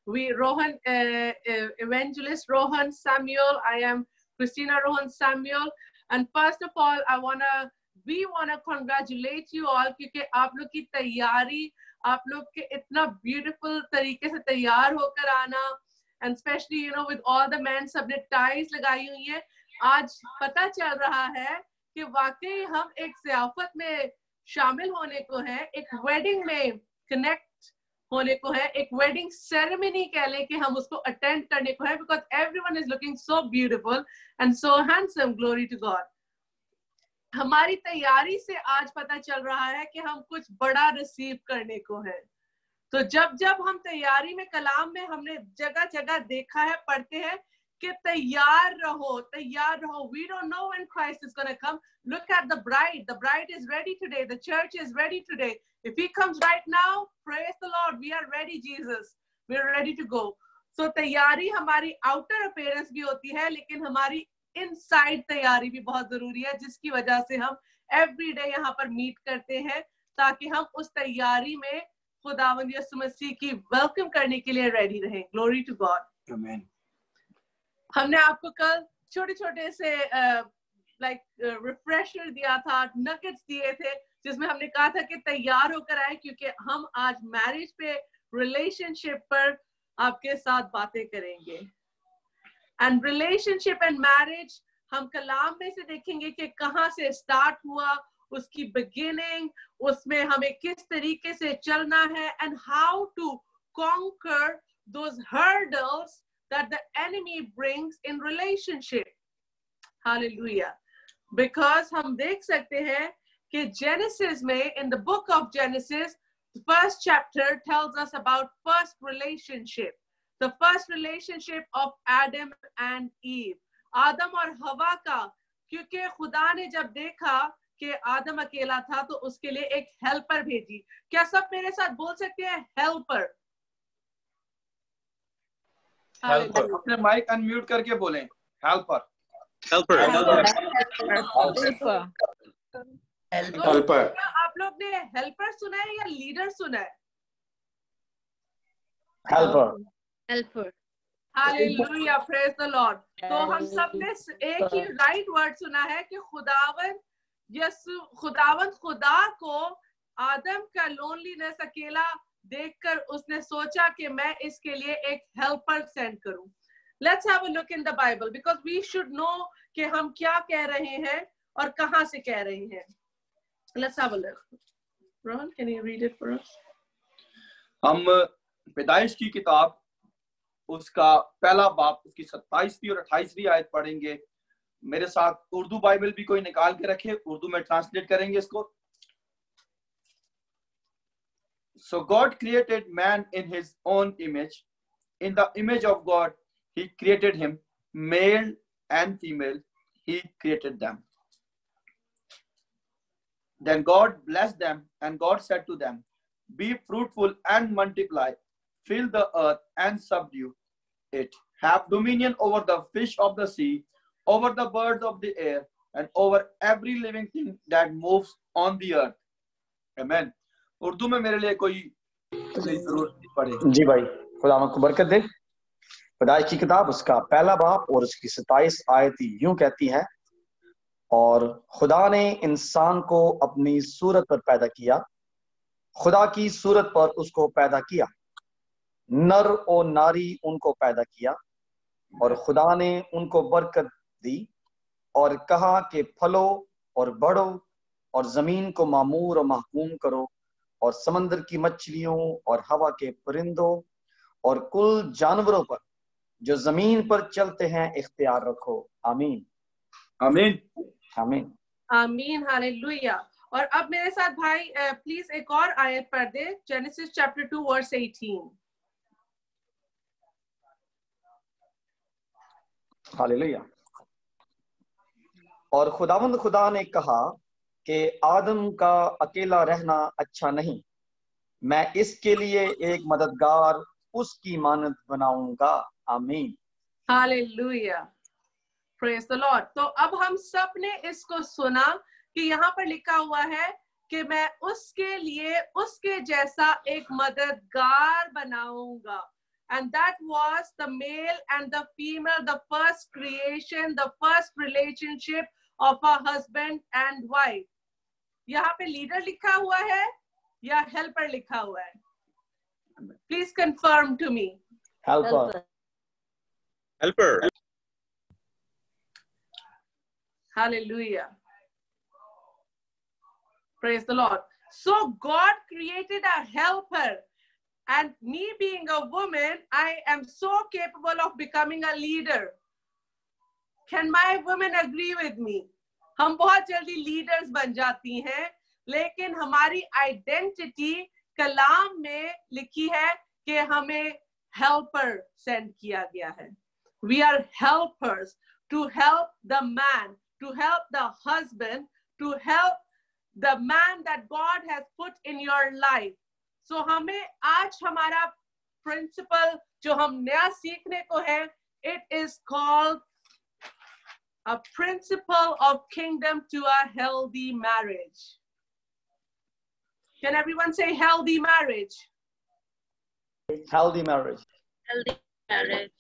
Rohan, evangelist Rohan Samuel. I am Christina Rohan Samuel. And first of all, we wanna congratulate you all क्योंकि आप लोग की तैयारी, आप लोग के इतना beautiful तरीके से तैयार होकर आना, and especially with all the men सबने ties लगाई हुई हैं. आज पता चल रहा है कि वाकई हम एक ज़ियाफ़त में शामिल होने को हैं, एक वेडिंग में कनेक्ट होने को है, एक वेडिंग सेरेमनी कह ले कि हम उसको अटेंड करने को है, because everyone is looking so beautiful and so handsome. Glory to God. हमारी तैयारी से आज पता चल रहा है कि हम कुछ बड़ा रिसीव करने को है. तो जब हम तैयारी में कलाम में हमने जगह जगह देखा है, पढ़ते हैं कि तैयार रहो. We don't know when Christ is going to come. Look at the bride is ready today, the church is ready today. If he comes right now, praise the Lord, we are ready. Jesus, we are ready to go. So तैयारी हमारी outer appearance भी होती है, लेकिन हमारी inside तैयारी भी बहुत जरूरी है, जिसकी वजह से हम every day यहाँ पर meet करते हैं, ताकि हम उस तैयारी में खुदावंद यीशु मसीह की वेलकम करने के लिए रेडी रहें. Glory to God. Amen. हमने आपको कल छोटे-छोटे से रिफ्रेशर दिया था, नगेट्स दिए थे, जिसमें हमने कहा था कि तैयार होकर आए, क्योंकि हम आज मैरिज पे, रिलेशनशिप पर आपके साथ बातें करेंगे. एंड रिलेशनशिप एंड मैरिज हम कलाम में से देखेंगे कि कहाँ से स्टार्ट हुआ, उसकी बिगिनिंग, उसमें हमें किस तरीके से चलना है, and how to conquer those hurdles that the enemy brings in relationship. Hallelujah. Because हम देख सकते हैं कि Genesis में, in the book of Genesis, the first chapter tells us about first relationship. The first relationship of Adam and Eve. आदम और हवा का, क्योंकि खुदा ने जब देखा कि आदम अकेला था तो उसके लिए एक हेल्पर भेजी. क्या सब मेरे साथ बोल सकते हैं हेल्पर? अपने माइक अनम्यूट करके बोलें. हेल्पर. आप लोग ने हेल्पर सुना है या लीडर सुना है? Helper. Hallelujah, praise the Lord. तो हम सब ने एक ही राइट वर्ड सुना है कि खुदावंद खुदा को आदम का लोनलीनेस, अकेला देखकर उसने सोचा कि मैं इसके लिए एक हेल्पर सेंड करूं. Let's have a look in the Bible, because we should know कि हम क्या कह रहे हैं और कहां से कह रहे हैं. Let's have a look. Ron, can you read it for us? हम पैदाइश की किताब उसका पहला बाब, उसकी 27वीं और 28वीं आयत पढ़ेंगे. मेरे साथ उर्दू बाइबल भी कोई निकाल के रखे, उर्दू में ट्रांसलेट करेंगे इसको. So God created man in his own image. In the image of God, he created him. Male and female, he created them. Then God blessed them, and God said to them, be fruitful and multiply. Fill the earth and subdue it. Have dominion over the fish of the sea, over the birds of the air, and over every living thing that moves on the earth. Amen. Urdu में मेरे लिए कोई जरूरत नहीं पड़े. जी भाई, खुदा को बरकत दे. पैदाइश की किताब उसका पहला बाब और उसकी 27 आयत यूं कहती है, और खुदा ने इंसान को अपनी सूरत पर पैदा किया, खुदा की सूरत पर उसको पैदा किया, नर और नारी उनको पैदा किया, और खुदा ने उनको बरकत दी और कहा कि फलो और बढ़ो और जमीन को मामूर और महकूम करो, और समंदर की मछलियों और हवा के परिंदों और कुल जानवरों पर जो जमीन पर चलते हैं इख्तियार रखो. आमीन आमीन आमीन आमीन. हालेलुया. और अब मेरे साथ भाई प्लीज एक और आयत पढ़ दे, जेनेसिस चैप्टर 2 वर्स 18. हालेलुया. और खुदावंद खुदा ने कहा कि आदम का अकेला रहना अच्छा नहीं, मैं इसके लिए एक मददगार उसकी मानद बनाऊंगा. आमीन. Hallelujah, praise the Lord. तो अब हम सब ने इसको सुना कि यहाँ पर लिखा हुआ है कि मैं उसके लिए उसके जैसा एक मददगार बनाऊंगा. and that was the male and the female, the first creation, the first relationship of a husband and wife. यहाँ पे leader लिखा हुआ है या helper लिखा हुआ है? Please confirm to me. Helper. Helper. Hallelujah. Praise the Lord. So God created a helper, and me being a woman, I am so capable of becoming a leader. Can my women agree with me? हम बहुत जल्दी leaders बन जाती हैं, लेकिन हमारी identity कलाम में लिखी है कि हमें helper send किया गया है. We are helpers to help the man, to help the husband, to help the man that God has put in your life. So हमें आज हमारा principle जो हम नया सीखने को है, it is called a principle of kingdom to a healthy marriage. Can everyone say healthy marriage? Healthy marriage. Healthy marriage.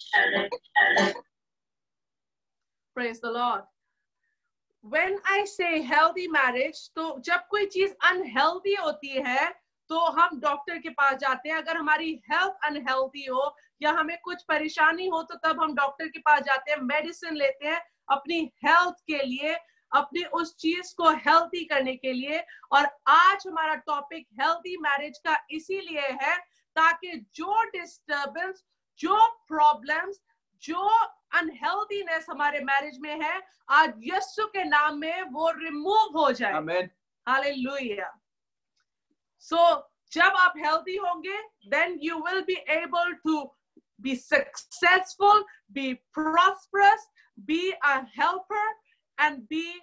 Praise the Lord. When I say healthy marriage, तो जब कोई चीज unhealthy होती है तो हम डॉक्टर के पास जाते हैं. अगर हमारी हेल्थ अनहेल्थी हो या हमें कुछ परेशानी हो तो तब हम डॉक्टर के पास जाते हैं, मेडिसिन लेते हैं अपनी हेल्थ के लिए, अपनी उस चीज को हेल्थी करने के लिए. और आज हमारा टॉपिक हेल्थी मैरिज का इसीलिए है ताकि जो डिस्टर्बेंस, जो प्रॉब्लम्स, जो अनहेल्थीनेस हमारे मैरिज में है, आज यीशु के नाम में वो रिमूव हो जाए. आमीन. हालेलुया. So जब आप हेल्थी होंगे, then you will be able to be successful, be prosperous, be a helper, and be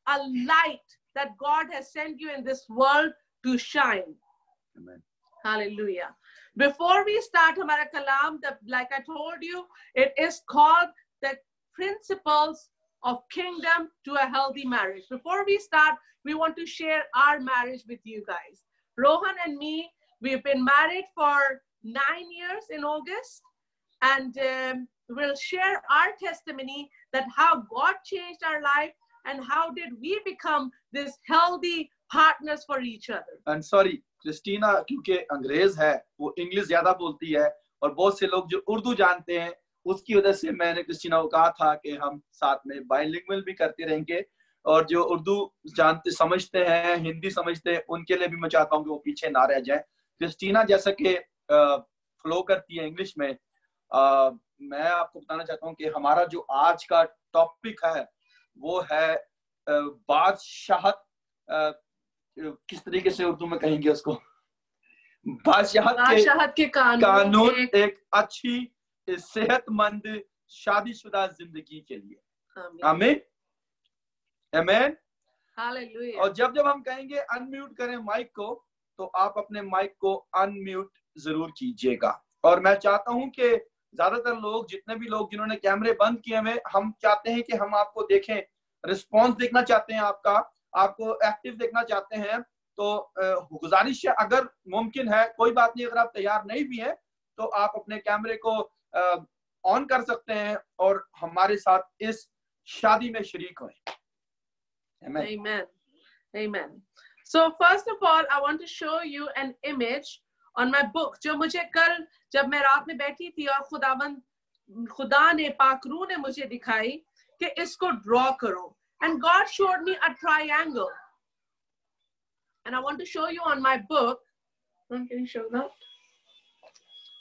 a light that God has sent you in this world to shine. Amen. Hallelujah. Before we start हमारा कलाम, like I told you, it is called the principles of kingdom to a healthy marriage. Before we start, we want to share our marriage with you guys. Rohan and me, we've been married for 9 years in August, and we'll share our testimony that how God changed our life and how did we become this healthy partners for each other. And sorry, Christina क्योंकि अंग्रेज है, वो English ज्यादा बोलती है और बहुत से लोग जो उर्दू जानते हैं, उसकी वजह से मैंने क्रिस्टीना को कहा था कि हम साथ में बाइलिंगुअल भी करते रहेंगे. और जो उर्दू जानते समझते हैं, हिंदी समझते हैं, उनके लिए भी मैं चाहता हूँ कि वो पीछे ना रह जाए. क्रिस्टीना जैसा कि फ्लो करती है इंग्लिश में, मैं आपको बताना चाहता हूँ कि हमारा जो आज का टॉपिक है वो है बादशाहत. किस तरीके से उर्दू में कहेंगे उसको? बादशाहत के कानून एक अच्छी सेहतमंद शादीशुदा जिंदगी के लिए. आमीन. आमीन. हालेलुया. और जब हम कहेंगे अनम्यूट करें माइक को, तो आप अपने माइक को अनम्यूट जरूर कीजिएगा. और मैं चाहता हूं कि ज्यादातर लोग, जितने भी लोग जिन्होंने कैमरे बंद किए हुए, हम चाहते हैं कि हम आपको देखें, रिस्पांस देखना चाहते हैं, आपको एक्टिव देखना चाहते हैं. तो गुजारिश है, अगर मुमकिन है, कोई बात नहीं, अगर आप तैयार नहीं भी हैं तो आप अपने कैमरे को ऑन कर सकते हैं और हमारे साथ इस शादी में शरीक हों. Amen. Amen. Amen. So first of all, I want to show you an image on my book. जो मुझे कल जब मैं रात में बैठी थी और खुदा ने, पाकरू ने मुझे दिखाई कि इसको ड्रॉ करो. And God showed me a triangle. And I want to show you on my book. Can you show that?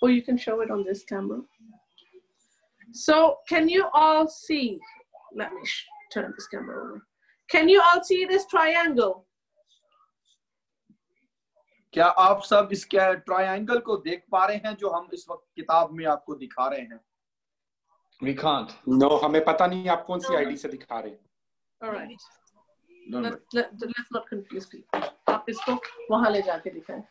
Or you can show it on this camera. So can you all see? Let me turn this camera over. Can you all see this triangle? क्या आप सब इस triangle को देख पा रहे हैं जो हम इस वक्त किताब में आपको दिखा रहे हैं? We can't. No, हमें पता नहीं आप कौन सी आईडी से दिखा रहे हैं. All right. Let's not confuse people. आप इसको वहां ले जाके दिखाएं.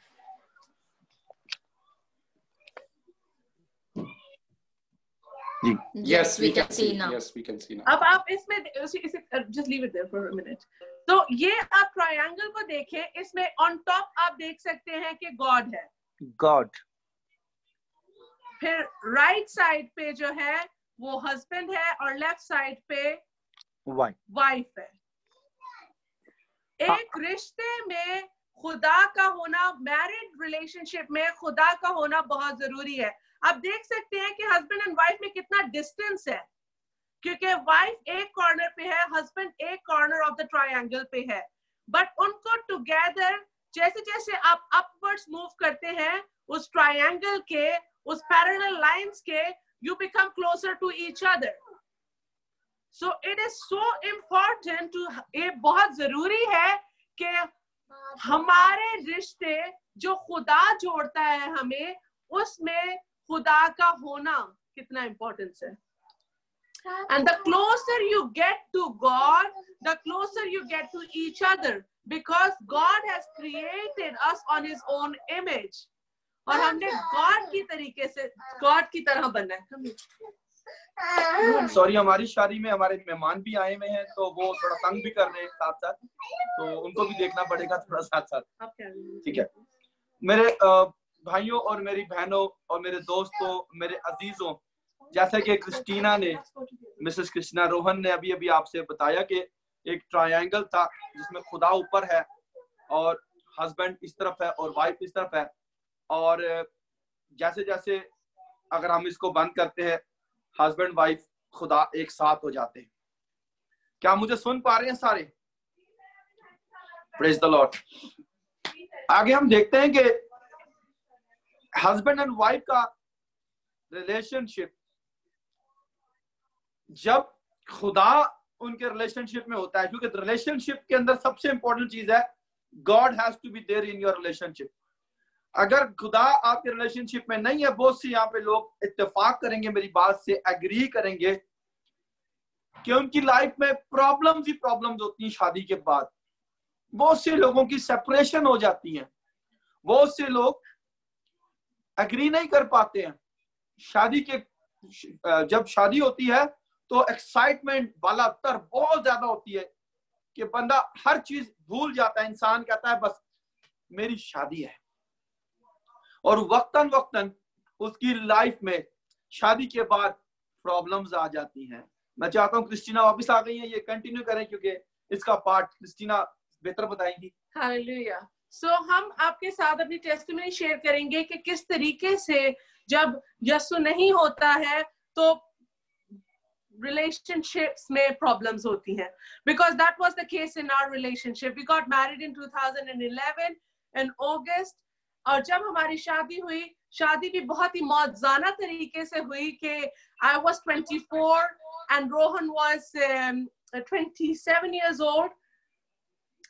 Yes, we can see now. Yes, we can see now. अब आप इसमें just leave it there for a minute. तो ये आप ट्रायंगल को देखें, इसमें on top आप देख सकते हैं कि God है. God. फिर राइट साइड पे जो है वो हस्बैंड है और लेफ्ट साइड पे वाइफ है। एक रिश्ते में खुदा का होना, मैरिड रिलेशनशिप में खुदा का होना बहुत जरूरी है। आप देख सकते हैं कि हस्बैंड एंड वाइफ में कितना डिस्टेंस है, क्योंकि वाइफ एक कॉर्नर पे है, हस्बैंड एक कॉर्नर ऑफ द ट्रायंगल पे है, बट उनको टुगेदर जैसे जैसे आप अपवर्ड्स मूव करते हैं उस ट्रायंगल के, उस पैरेलल लाइंस के, you become closer to each other. So it is so important to, ये बहुत जरूरी है कि हमारे रिश्ते जो खुदा जोड़ता है हमें, उसमें खुदा का होना कितना इम्पोर्टेंस है। And the closer you get to God, the closer you get to each other, because God has created us on His own image. और हमने God की तरीके से, God की तरह बनना है। सॉरी, हमारी शादी में हमारे मेहमान भी आए हुए हैं, तो वो थोड़ा तंग भी कर रहे हैं साथ साथ, तो उनको भी देखना पड़ेगा थोड़ा साथ साथ। ठीक है मेरे भाइयों और मेरी बहनों और मेरे दोस्तों, मेरे अजीजों, जैसे कि क्रिस्टीना ने, मिसेस क्रिस्टीना रोहन ने अभी अभी आपसे बताया कि एक ट्रायंगल था जिसमें खुदा ऊपर है और हस्बैंड इस तरफ है और वाइफ इस तरफ है, और जैसे जैसे अगर हम इसको बंद करते हैं, हस्बैंड वाइफ खुदा एक साथ हो जाते हैं। क्या मुझे सुन पा रहे हैं सारे? Praise the Lord. आगे हम देखते हैं कि हस्बैंड एंड वाइफ का रिलेशनशिप, जब खुदा उनके रिलेशनशिप में होता है, क्योंकि रिलेशनशिप के अंदर सबसे इंपॉर्टेंट चीज है God has to be there in your relationship. अगर खुदा आपके रिलेशनशिप में नहीं है, बहुत से यहाँ पे लोग इत्तेफाक करेंगे, मेरी बात से एग्री करेंगे कि उनकी लाइफ में प्रॉब्लम्स ही प्रॉब्लम्स होती हैं। शादी के बाद बहुत से लोगों की सेपरेशन हो जाती है, बहुत से लोग एग्री नहीं कर पाते हैं। शादी के जब शादी होती है तो एक्साइटमेंट वाला तर बहुत ज्यादा होती है कि बंदा हर चीज भूल जाता है, इंसान कहता है बस मेरी शादी है, और वक्तन वक्तन उसकी लाइफ में शादी के बाद प्रॉब्लम्स आ जाती हैं। मैं चाहता हूँ क्रिस्टीना वापस आ गई है, ये कंटिन्यू करें क्योंकि इसका पार्ट क्रिस्टीना बेहतर बताएंगी। हालेलुया। सो हम आपके साथ अपनी टेस्टिमनी शेयर करेंगे कि किस तरीके से जब यीशु नहीं होता है तो relationships में problems होती हैं, because that was the case in our relationship. We got married in 2011 in August, और जब हमारी शादी हुई, शादी भी बहुत ही मौजूदा तरीके से हुई कि I was 24 and Rohan was 27 years old,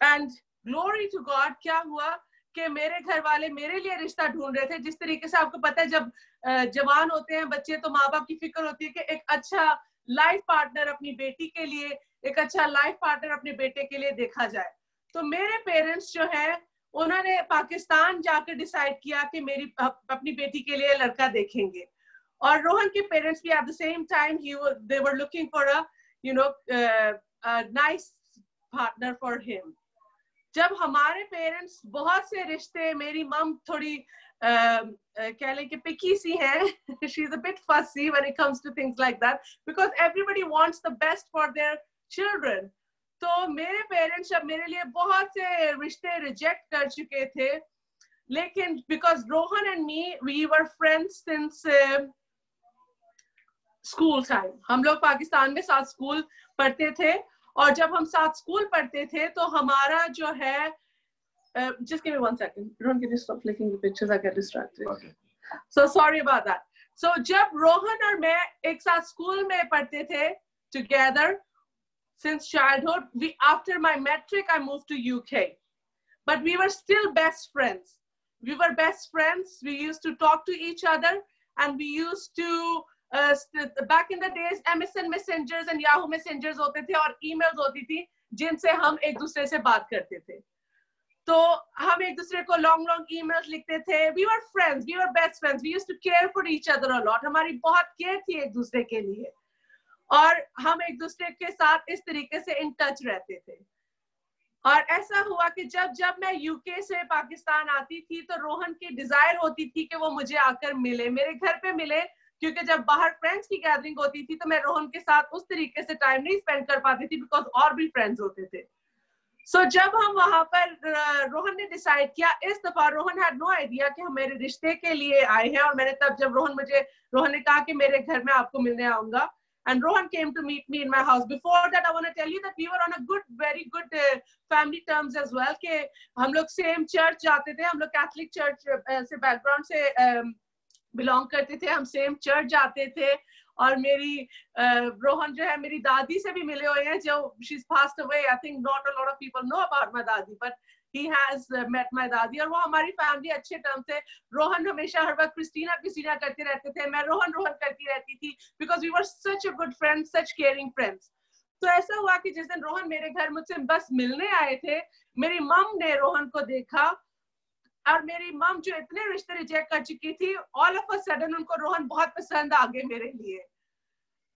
and glory to God, क्या हुआ कि मेरे घर वाले मेरे लिए रिश्ता ढूंढ रहे थे। जिस तरीके से आपको पता है जब जवान होते हैं बच्चे तो माँ बाप की फिक्र होती है कि एक अच्छा लाइफ पार्टनर अपनी बेटी के लिए, एक अच्छा लाइफ पार्टनर अपने बेटे के लिए देखा जाए। तो मेरे पेरेंट्स जो है उन्होंने पाकिस्तान जाकर डिसाइड किया कि मेरी अपनी बेटी के लिए लड़का देखेंगे, और रोहन के पेरेंट्स भी at the same time they were looking for a nice partner for him. जब हमारे पेरेंट्स बहुत से रिश्ते, मेरी मम थोड़ी कह लें कि पिकी सी है, she is a bit fussy when it comes to things like that because everybody wants the best for their children. तो मेरे पेरेंट्स अब मेरे लिए बहुत से रिश्ते रिजेक्ट कर चुके थे, लेकिन because Rohan and me we were friends since school time. हम लोग पाकिस्तान में साथ स्कूल पढ़ते थे, और जब हम साथ स्कूल पढ़ते थे तो हमारा जो है just give me 1 second. Rohan, can you stop clicking the pictures? I get distracted. Okay. So sorry about that. So जब रोहन और मैं एक साथ स्कूल में पढ़ते थे together since childhood, after my matric I moved to UK, but we were still best friends. We were best friends. We used to talk to each other, and we used to back in the days MSN messengers and Yahoo messengers होते थे और emails होती थी जिनसे हम एक दूसरे से बात करते थे। तो हम एक दूसरे को long emails लिखते थे। We were friends, we were best friends. We used to care for each other a lot. हमारी बहुत care थी एक दूसरे के लिए, और हम एक दूसरे के साथ इस तरीके से in touch रहते थे। और ऐसा हुआ कि जब मैं यूके से पाकिस्तान आती थी तो रोहन की डिजायर होती थी कि वो मुझे आकर मिले, मेरे घर पे मिले, क्योंकि जब बाहर फ्रेंड्स की गैदरिंग होती थी तो मैं रोहन के साथ उस तरीके से टाइम नहीं स्पेंड कर पाती थी बिकॉज और भी फ्रेंड्स होते थे। सो जब हम वहां पर रोहन ने डिसाइड किया, इस दफा रोहन हैड नो आइडिया कि हम मेरे रिश्ते के लिए आए हैं, और मैंने तब जब रोहन ने कहा कि मेरे घर में आपको मिलने आऊंगा, and Rohan came to meet me in my house. Before that, I want to tell you that we were on a very good family terms as well. कि हम लोग same church जाते थे, हम लोग Catholic church से background से belong करते थे, हम same church जाते थे, और मेरी रोहन जो है मेरी दादी से भी मिले हुए हैं, जो she's passed away. I think not a lot of people know about my दादी, but he has met my दादी, और वो हमारी फैमिली अच्छे टर्म थे। रोहन हमेशा हर वक्त क्रिस्टीना करते रहते थे, मैं रोहन करती रहती थी, because we were such a good friends, such caring friends. तो ऐसा हुआ कि जिस दिन रोहन मेरे घर मुझसे बस मिलने आए थे, मेरी मम ने रोहन को देखा, और मेरी मम जो इतने रिश्ते रिजेक्ट कर चुकी थी, all of a sudden उनको रोहन बहुत पसंद आ गए मेरे लिए।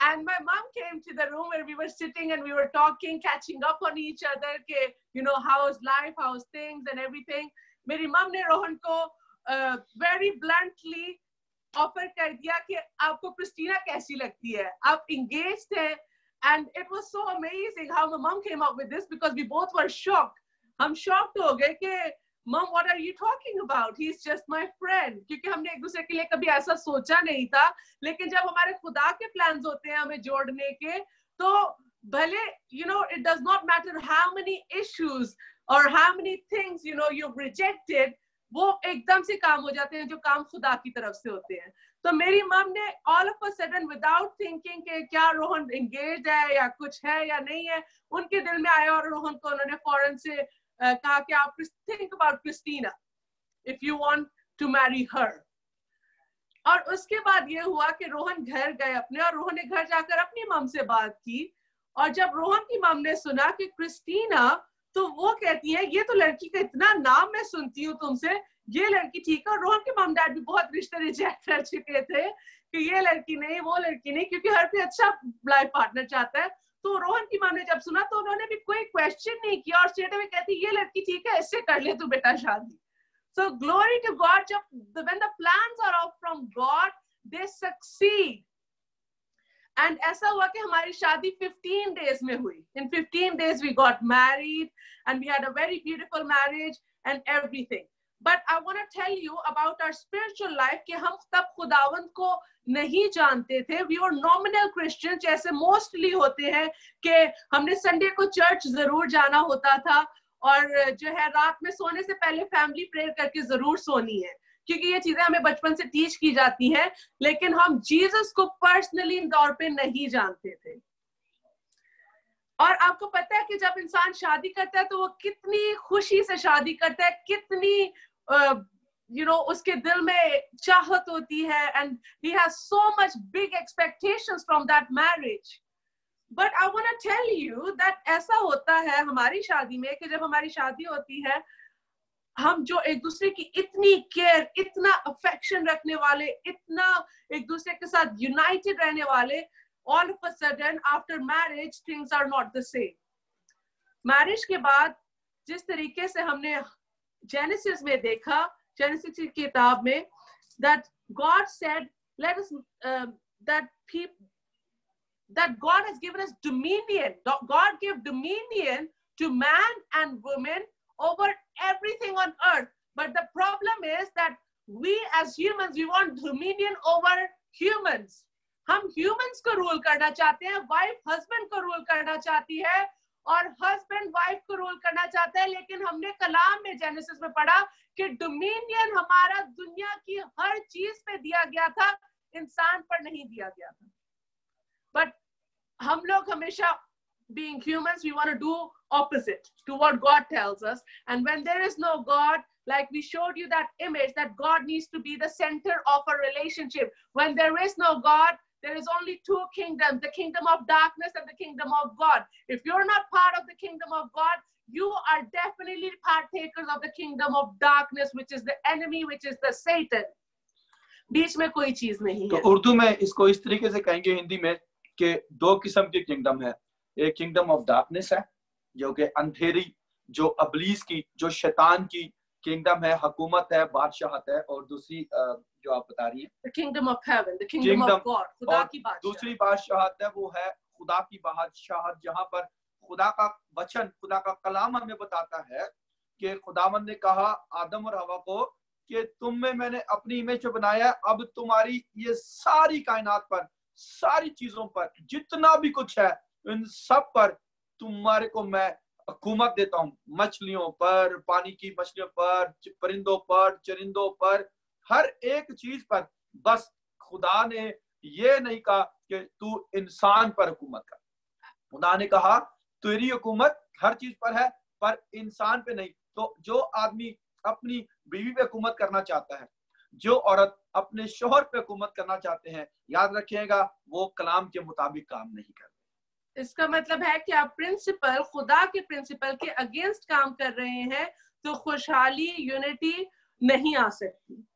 And my mom came to the room where we were sitting and we were talking, catching up on each other, ke, you know, how's life, how's things and everything. मेरी mom ने रोहन को very bluntly offer कर दिया कि आपको Christina कैसी लगती है, आप engaged हैं, and it was so amazing how my mom came up with this because we both were shocked. हम shocked हो गए कि Mom, what are you talking about? He's just my friend. क्योंकि हमने एक दूसरे के लिए कभी ऐसा सोचा नहीं था, लेकिन जब हमारे खुदा के प्लान्स होते हैं हमें जोड़ने के, तो भले, you know, it does not matter how many issues or how many things, you know, you've rejected, वो एकदम से काम हो जाते हैं जो काम खुदा की तरफ से होते हैं। तो मेरी मम ने all of a sudden without thinking कि क्या रोहन engaged है या कुछ है या नहीं है, उनके दिल में आया, और रोहन को उन्होंने फौरन से कहा कि आप think about Christina if you want to marry her. और उसके बाद ये हुआ कि रोहन घर गए अपने, और रोहन ने घर जाकर अपनी मम से बात की, और जब रोहन की मम ने सुना कि क्रिस्टीना, तो वो कहती है ये तो लड़की का इतना नाम मैं सुनती हूँ तुमसे, ये लड़की ठीक है। और रोहन के मम डैड भी बहुत रिश्ते रिजेक्ट कर चुके थे कि ये लड़की नहीं, वो लड़की नहीं, क्योंकि हर कोई अच्छा लाइफ पार्टनर चाहता है। तो रोहन की मम ने जब सुना तो उन्होंने भी कोई क्वेश्चन नहीं किया, और स्ट्रेट अवे कहती ये लड़की ठीक है, इससे कर ले तू बेटा शादी। So glory to God, when the plans are out from God, they succeed. And ऐसा हुआ कि हमारी शादी 15 days में हुई. In 15 days we got married and we had a very beautiful marriage and everything. But I want to tell you about our spiritual life कि हम तब खुदावंद को नहीं जानते थे. We were nominal Christians, जैसे mostly होते हैं कि हमने संडे को चर्च जरूर जाना होता था, और जो है रात में सोने से पहले फैमिली प्रेयर करके जरूर सोनी है, क्योंकि ये चीजें हमें बचपन से टीच की जाती हैं, लेकिन हम जीसस को पर्सनली तौर पे नहीं जानते थे। और आपको पता है कि जब इंसान शादी करता है तो वो कितनी खुशी से शादी करता है, कितनी उसके दिल में चाहत होती है, and he has so much big expectations from that marriage. But I want to tell you that ऐसा होता है हमारी शादी में कि जब हमारी शादी होती है, हम जो एक दूसरे की इतनी केयर, इतना अफेक्शन रखने वाले, इतना एक दूसरे के साथ यूनाइटेड रहने वाले, all of a sudden after marriage things are not the same. Marriage के बाद जिस तरीके से हमने जेनेसिस में देखा, जेनेसिस की किताब में, that God said let us that God has given us dominion. God gave dominion to man and woman over everything on earth. But the problem is that we as humans, we want dominion over humans. हम humans को rule करना चाहते हैं, wife husband को rule करना चाहती है, और husband wife को rule करना चाहता है, लेकिन हमने कलाम में जेनेसिस में पढ़ा कि dominion हमारा दुनिया की हर चीज पे दिया गया था, इंसान पर नहीं दिया गया था। But हम लोग हमेशा being humans, we want to do opposite to what God tells us. And when there is no God, like we showed you that image, that God needs to be the center of a relationship. When there is no God, there is only two kingdoms, the kingdom of darkness and the kingdom of God. If you're not part of the kingdom of God, you are definitely partakers of the kingdom of darkness, which is the enemy, which is the Satan. बीच में कोई चीज नहीं है। तो उर्दू में इसको इस तरीके से कहेंगे हिंदी में कि दो किस्म की किंगडम है। एक किंगडम ऑफ डार्कनेस है जो कि अंधेरी जो अबलीस की, जो शैतान की किंगडम है, हुकूमत है, बादशाहत है, और दूसरी जो आप बता रही है The kingdom of heaven, the kingdom of God, खुदा और की बादशाह। दूसरी बादशाहत है वो है खुदा की बादशाहत, जहां पर खुदा का वचन, खुदा का कलाम हमें बताता है कि खुदावंद ने कहा आदम और हवा को कि तुम में मैंने अपनी इमेज में बनाया, अब तुम्हारी ये सारी कायनात पर, सारी चीजों पर, जितना भी कुछ है, इन सब पर तुम्हारे को मैं हुकूमत देता हूँ, मछलियों पर, पानी की मछलियों पर, परिंदों पर, चरिंदों पर, हर एक चीज पर। बस खुदा ने ये नहीं कहा कि तू इंसान पर हुकूमत कर, खुदा ने कहा तेरी हुकूमत हर चीज पर है पर इंसान पे नहीं। तो जो आदमी अपनी बीवी पे हुकूमत करना चाहता है, जो औरत अपने शोहर पे हुकूमत करना चाहते हैं, याद रखिएगा वो कलाम के मुताबिक काम नहीं कर। इसका मतलब है कि आप प्रिंसिपल, खुदा के प्रिंसिपल के अगेंस्ट काम कर रहे हैं तो खुशहाली, यूनिटी नहीं आ सकती।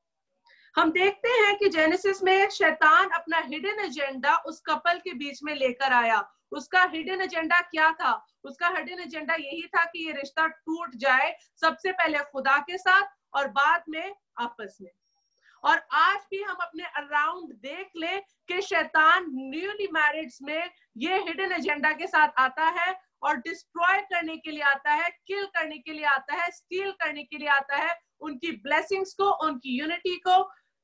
हम देखते हैं कि जेनेसिस में शैतान अपना हिडन एजेंडा उस कपल के बीच में लेकर आया। उसका हिडन एजेंडा क्या था? उसका हिडन एजेंडा यही था कि ये रिश्ता टूट जाए, सबसे पहले खुदा के साथ और बाद में आपस में। और आज भी हम अपने अराउंड देख लें कि शैतान न्यूली मैरिड्स में ये हिडन एजेंडा के साथ आता है और डिस्ट्रॉय करने के लिए आता है, किल करने के लिए आता है, स्टील करने के लिए आता है, उनकी ब्लेसिंग्स को, उनकी यूनिटी को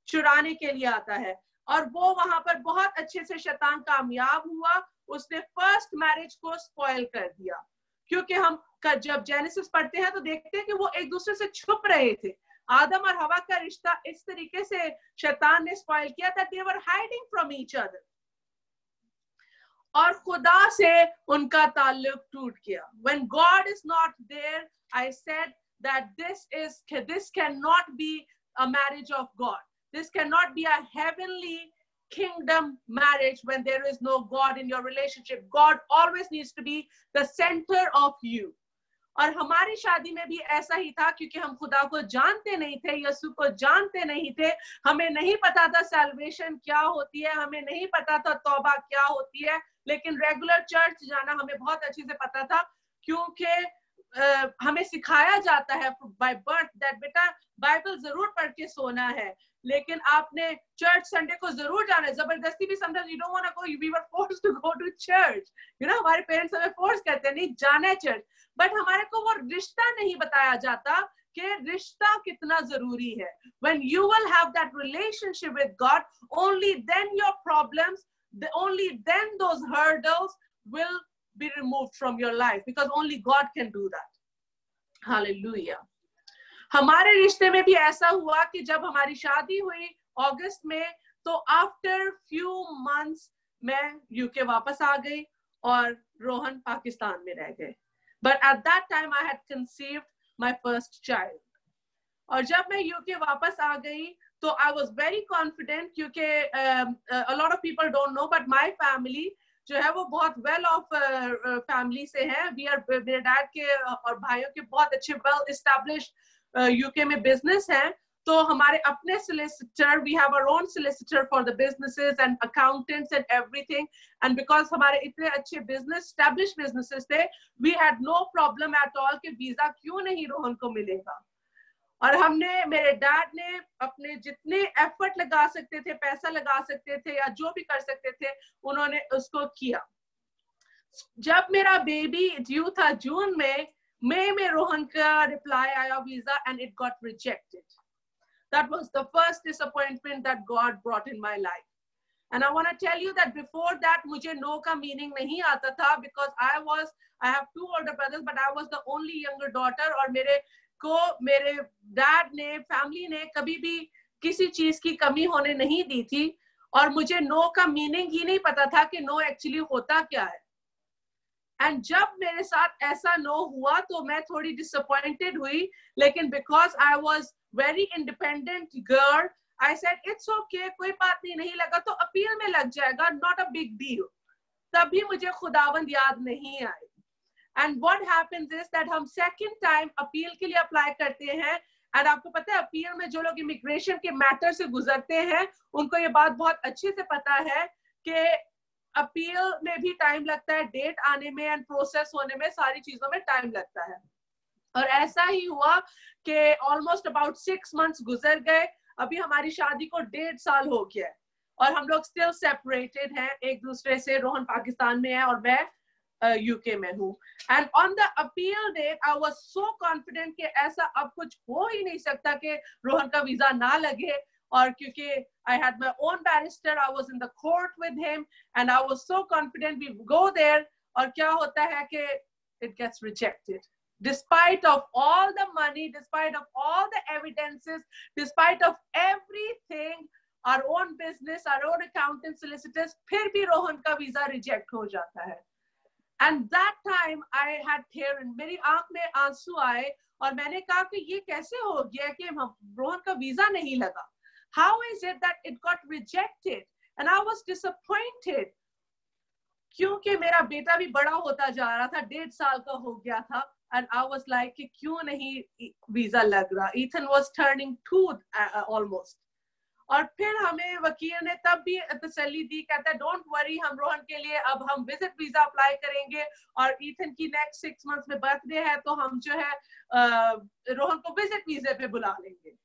चुराने के लिए आता है। और वो वहां पर बहुत अच्छे से शैतान कामयाब हुआ, उसने फर्स्ट मैरिज को स्पॉइल कर दिया। क्योंकि हम जब जेनेसिस पढ़ते हैं तो देखते हैं कि वो एक दूसरे से छुप रहे थे। आदम और हवा का रिश्ता इस तरीके से शैतान ने स्पॉइल किया था, they were hiding from each other। और खुदा से उनका ताल्लुक टूट गया। When God is not there, I said that this cannot be a marriage of God. This cannot be a heavenly kingdom marriage when there is no God in your relationship. God always needs to be the center of you. और हमारी शादी में भी ऐसा ही था, क्योंकि हम खुदा को जानते नहीं थे, यीशु को जानते नहीं थे, हमें नहीं पता था सैल्वेशन क्या होती है, हमें नहीं पता था तौबा क्या होती है, लेकिन रेगुलर चर्च जाना हमें बहुत अच्छे से पता था, क्योंकि हमें सिखाया जाता है बाय बर्थ दैट बेटा बाइबल जरूर पढ़ के सोना है, लेकिन आपने चर्च संडे को जरूर जाना है। जबरदस्ती भी sometimes you don't want to go, we were forced to go to church, you know, हमारे पेरेंट्स हमें फोर्स करते हैं नहीं जाना है चर्च, बट हमारे को वो रिश्ता नहीं बताया जाता कि रिश्ता कितना जरूरी है। When you will have that relationship with God, only then your problems, only then those hurdles will be removed from your life, because only God can do that. Hallelujah. हमारे रिश्ते में भी ऐसा हुआ कि जब हमारी शादी हुई अगस्त में, तो आफ्टर फ्यू मंथ्स मैं यूके वापस आ गई और रोहन पाकिस्तान में रह गए। But at that time I had conceived my first child. और जब मैं यूके वापस आ गई तो I was very confident, क्योंकि a lot of people don't know, but my family जो है वो बहुत वेल ऑफ फैमिली से है। मेरे डैड के और भाइयों के बहुत अच्छे वेल एस्टैब्लिश्ड यूके में बिजनेस है, तो हमारे अपने solicitor, we have our own solicitor for the businesses and accountants and everything, and because हमारे इतने अच्छे business established businesses थे, we had no problem at all कि वीजा क्यों नहीं रोहन को मिलेगा। और हमने, मेरे डैड ने अपने जितने एफर्ट लगा सकते थे, पैसा लगा सकते थे या जो भी कर सकते थे, उन्होंने उसको किया। जब मेरा बेबी ड्यू था जून में, मई में रोहन का रिप्लाई आया visa and it got rejected. That was the first disappointment that God brought in my life. And I want to tell you that before that, मुझे no का meaning नहीं आता था, because I have two older brothers, but I was the only younger daughter, और मेरे dad ने, family ने कभी भी किसी चीज की कमी होने नहीं दी थी, और मुझे no का meaning ही नहीं पता था कि no actually होता क्या है। And जब मेरे साथ ऐसा no हुआ तो मैं थोड़ी disappointed हुई, लेकिन because I was very independent girl, I said it's okay, कोई बात नहीं लगा तो अपील में लग जाएगा, not a big deal। तभी मुझे खुदावंद याद नहीं आए। And what happens is that हम second time अपील के लिए अप्लाई करते हैं, and आपको पता है अपील में जो लोग इमिग्रेशन के मैटर से गुजरते हैं उनको ये बात बहुत अच्छे से पता है कि अपील में भी टाइम लगता है, डेट आने में एंड प्रोसेस होने में, सारी चीजों में टाइम लगता है। और ऐसा ही हुआ कि ऑलमोस्ट अबाउट 6 months गुजर गए। अभी हमारी शादी को 1.5 साल हो गया है और हम लोग स्टिल सेपरेटेड हैं एक दूसरे से। रोहन पाकिस्तान में है और मैं यूके में हूँ। And on the appeal date I was so confident कि ऐसा अब कुछ हो ही नहीं सकता कि रोहन का वीजा ना लगे। और क्योंकि I had my own barrister, I was in the court with him and I was so confident we go there. और क्या होता है कि it gets rejected despite of all the money, despite of all the evidences, despite of everything, our own business, our own accountant, solicitors, फिर भी रोहन का visa reject हो जाता है। And that time I had tears, मेरी आंख में आंसू आए और मैंने कहा कि ये कैसे हो गया कि रोहन का वीजा नहीं लगा। How is it that it got rejected? And I was disappointed क्योंकि मेरा बेटा भी बड़ा होता जा रहा था, 1.5 साल का हो गया था। And I was like कि क्यों नहीं वीजा लग रहा। Ethan was turning 2 almost। और फिर हमें वकील ने तब भी तसल्ली दी, कहता है डोंट वरी, हम रोहन के लिए अब हम विजिट वीजा अप्लाई करेंगे और ईथन की नेक्स्ट 6 months में बर्थडे है तो हम जो है रोहन को विजिट वीजे पे बुला लेंगे।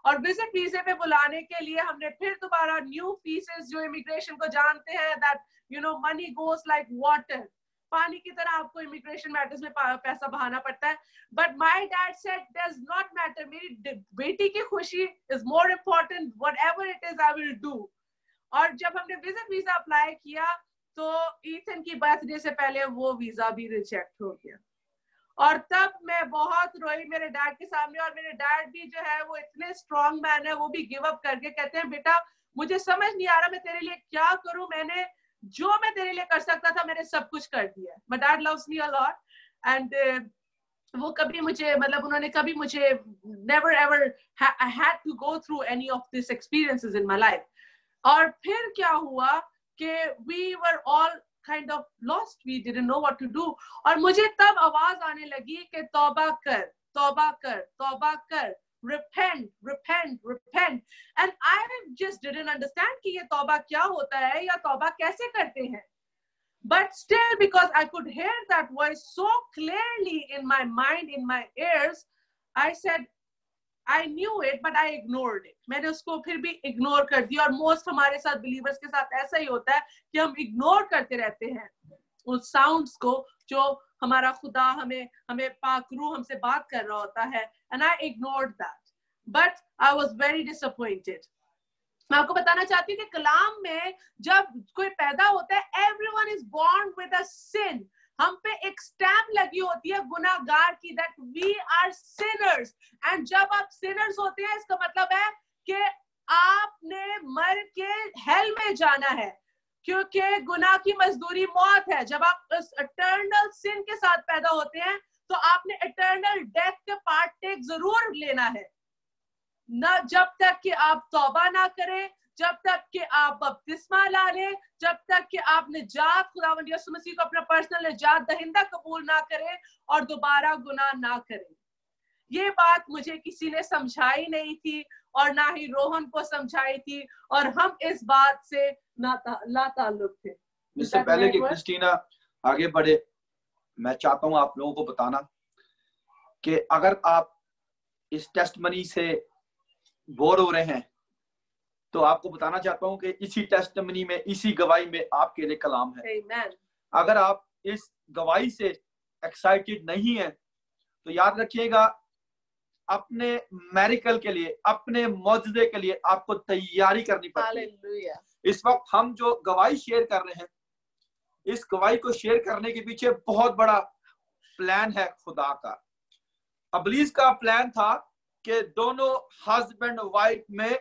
और विजिट वीजे पे बुलाने के लिए हमने फिर दोबारा न्यू फीसेस, जो इमिग्रेशन को जानते हैं that you know money goes like water, पानी की तरह आपको इमिग्रेशन मैटर्स में पैसा बहाना पड़ता है। But my dad said does not matter, मेरी बेटी की खुशी is more important, whatever it is I will do. और जब हमने विजिट वीजा अप्लाई किया तो ईथन की बर्थडे से पहले वो वीजा भी रिजेक्ट हो गया। और तब मैं बहुत रोई मेरे डैड के सामने। और मेरे डैड भी जो है वो इतने स्ट्रॉन्ग मैन है, वो भी गिव अप करके कहते हैं बेटा मुझे समझ नहीं आ रहा मैं तेरे लिए क्या करूं, मैंने जो मैं तेरे लिए कर सकता था मैंने सब कुछ कर दिया। My dad loves me a lot and वो कभी मुझे मतलब उन्होंने कभी मुझे never ever had to go through any of these experiences in my life। और फिर क्या हुआ कि we were all kind of lost, we didn't know what to do। और मुझे तब आवाज आने लगी कि तौबा कर, तौबा कर, तौबा कर, repent, repent, repent। And I just didn't understand कि ये तौबा क्या होता है या तौबा कैसे करते हैं। But still, because I could hear that voice so clearly in my mind, in my ears, I said, I knew it, but I ignored it। मैंने उसको फिर भी इग्नोर कर दिया। और मोस्ट हमारे साथ बिलीवर्स के साथ ऐसा ही होता है कि हम इग्नोर करते रहते हैं उस साउंड्स को जो हमारा खुदा हमें पाक रूह हमसे बात कर रहा होता है। And I ignored that, but I was very disappointed। मैं आपको बताना चाहती हूँ कि कलाम में जब कोई पैदा होता है everyone is born with a sin। हम पे एक स्टैम्प लगी होती है गुनाहगार की, that we are sinners। and जब आप sinners होते हैं इसका मतलब है कि आपने मर के हेल में जाना है, क्योंकि गुनाह की मजदूरी मौत है। जब आप उस इटर्नल सिन के साथ पैदा होते हैं तो आपने इटर्नल डेथ के पार्ट टेक जरूर लेना है ना, जब तक कि आप तौबा ना करें, जब तक कि आप बपतिस्मा ला लें, जब तक कि आप निजात खुदावंद यीशु मसीह को अपना पर्सनल निजात दहिंदा कबूल ना करें और दोबारा गुनाह ना करें। ये बात मुझे किसी ने समझाई नहीं थी और ना ही रोहन को समझाई थी और हम इस बात से लाताल्लुक थे। इससे पहले कि क्रिस्टीना आगे बढ़े, मैं चाहता हूं आप लोगों को बताना कि अगर आप इस टेस्टमनी से बोर हो रहे हैं तो आपको बताना चाहता हूं कि इसी टेस्टमनी में, इसी गवाही में आपके लिए कलाम है। Amen। अगर आप इस गवाही से एक्साइटेड नहीं है तो याद रखिएगा अपने मेरिकल के लिए, अपने मौजूदे के लिए आपको तैयारी करनी पड़ती है। इस वक्त हम जो गवाही शेयर कर रहे हैं, इस गवाही को शेयर करने के पीछे बहुत बड़ा प्लान है खुदा का। अबलीस का प्लान था कि दोनों हस्बैंड वाइफ में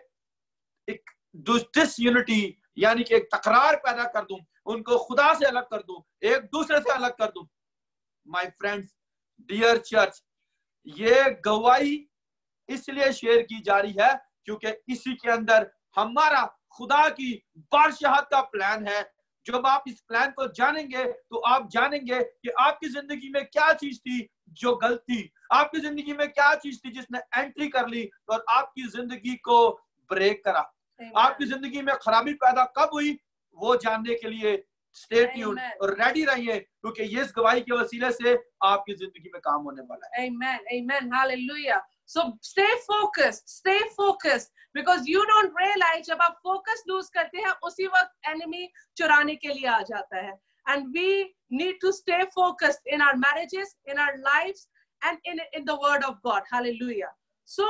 एक डिसयूनिटी यानी कि एक तकरार पैदा कर दूं, उनको खुदा से अलग कर दूं, एक दूसरे से अलग कर दूं। माय फ्रेंड्स, डियर चर्च, ये गवाही इसलिए शेयर की जा रही है क्योंकि इसी के अंदर हमारा खुदा की बादशाहत का प्लान है। जब आप इस प्लान को जानेंगे तो आप जानेंगे कि आपकी जिंदगी में क्या चीज थी जो गलत थी, आपकी जिंदगी में क्या चीज थी जिसने एंट्री कर ली और आपकी जिंदगी को ब्रेक करा। आपकी जिंदगी में खराबी पैदा कब हुई वो जानने के लिए स्टे ट्यून्ड और रेडी रहिए, क्योंकि ये इस गवाही के वसीले से आपकी जिंदगी में काम होने वाला है। Amen. Amen. Hallelujah. So stay focused, because you don't realize जब आप focus lose करते हैं उसी वक्त enemy चुराने के लिए आ जाता है. And we need to stay focused in our marriages, in our lives, and in the word of God. Hallelujah. So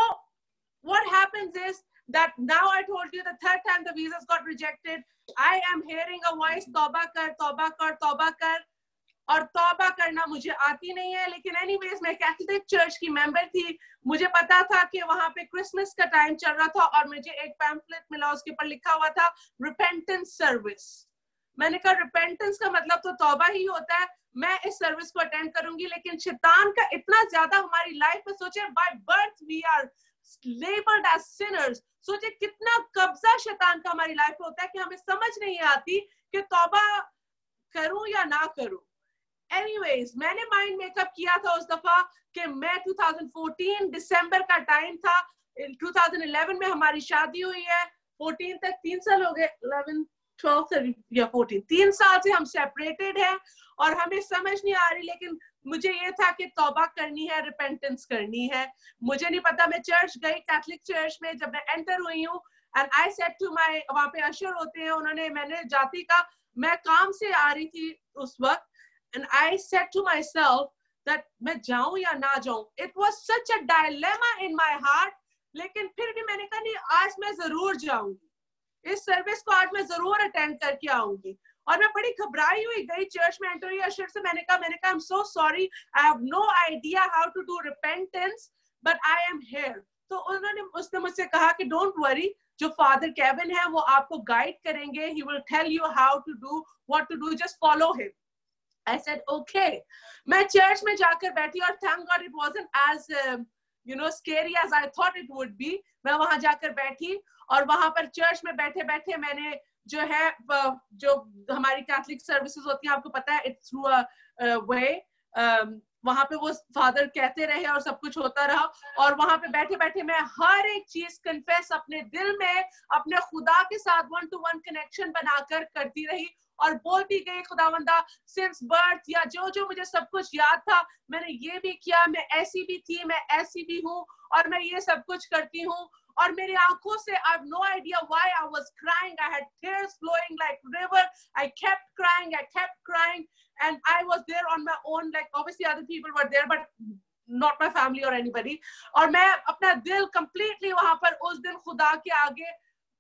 what happens is that now I told you the third time the visas got rejected, I am hearing a voice, तौबा कर, तौबा कर, तौबा कर, और तौबा करना मुझे आती नहीं है, लेकिन एनीवेज मैं कैथोलिक चर्च की मेंबर थी, मुझे पता था कि वहां पे क्रिसमस का टाइम चल रहा था और मुझे एक पैम्फलेट मिला, उसके ऊपर लिखा हुआ था रिपेंटेंस सर्विस। मैंने कहा रिपेंटेंस का मतलब तो तौबा ही होता है, मैं इस सर्विस को अटेंड करूंगी, लेकिन शैतान का इतना ज्यादा हमारी लाइफ में, सोचे by birth we are labelled as sinners, सोचे कितना कब्जा शैतान का हमारी लाइफ में होता है कि हमें समझ नहीं आती कि तौबा करूं या ना करूं। एनीवेज मैंने माइंड मेकअप किया था उस दफा कि मैं 2014 दिसंबर का टाइम था, 2011 में हमारी शादी हुई है, 14 तक 3 साल हो गए, 11 12 या 14 3 साल से हम सेपरेटेड हैं और हमें समझ नहीं आ रही, लेकिन मुझे ये था कि तौबा करनी है, रिपेंटेंस करनी है। मुझे नहीं पता, मैं चर्च गई, कैथोलिक चर्च में जब मैं एंटर हुई हूँ, and I said to my, वहां पे अशर होते हैं, उन्होंने, मैंने जाती का, मैं काम से आ रही थी उस वक्त, and I said to myself that मैं जाऊं या ना जाऊं। It was such a dilemma in my heart, लेकिन फिर भी मैंने कहा नहीं, आज मैं जरूर जाऊंगी, इस सर्विस को आज मैं जरूर अटेंड करके आऊंगी। और मैं बड़ी घबराई हुई गई चर्च में एंटर हुई, अशर से मैंने कहा I am so sorry, I have no idea how to do repentance, but I am here. तो उसने मुझसे कहा कि डोंट वरी, जो फादर केविन है वो आपको गाइड करेंगे, he will tell you how to do, what to do, just follow him. I said okay. मैं चर्च में जाकर बैठी और thank God it wasn't as scary as I thought it would be. मैं वहां जाकर बैठी और वहां पर चर्च में बैठे बैठे मैंने जो है, जो हमारी कैथोलिक सर्विसेज होती हैं, आपको पता है, it's through a way, वहां पे वो फादर कहते रहे और सब कुछ होता रहा, और वहां पे बैठे बैठे मैं हर एक चीज कन्फेस अपने दिल में अपने खुदा के साथ 1-to-1 कनेक्शन बनाकर करती रही और बोलती गई, खुदावंदा सिंस बर्थ, या जो जो मुझे सब कुछ याद था, मैंने ये भी किया, मैं ऐसी भी थी, मैं ऐसी भी हूँ, और मैं ये सब कुछ करती हूँ। और मेरी आंखों से, I have no idea why I was crying, I had tears flowing like river, I kept crying, and I was there on my own, like obviously other people were there but not my family or anybody, और मैं अपना दिल completely वहां पर उस दिन खुदा के आगे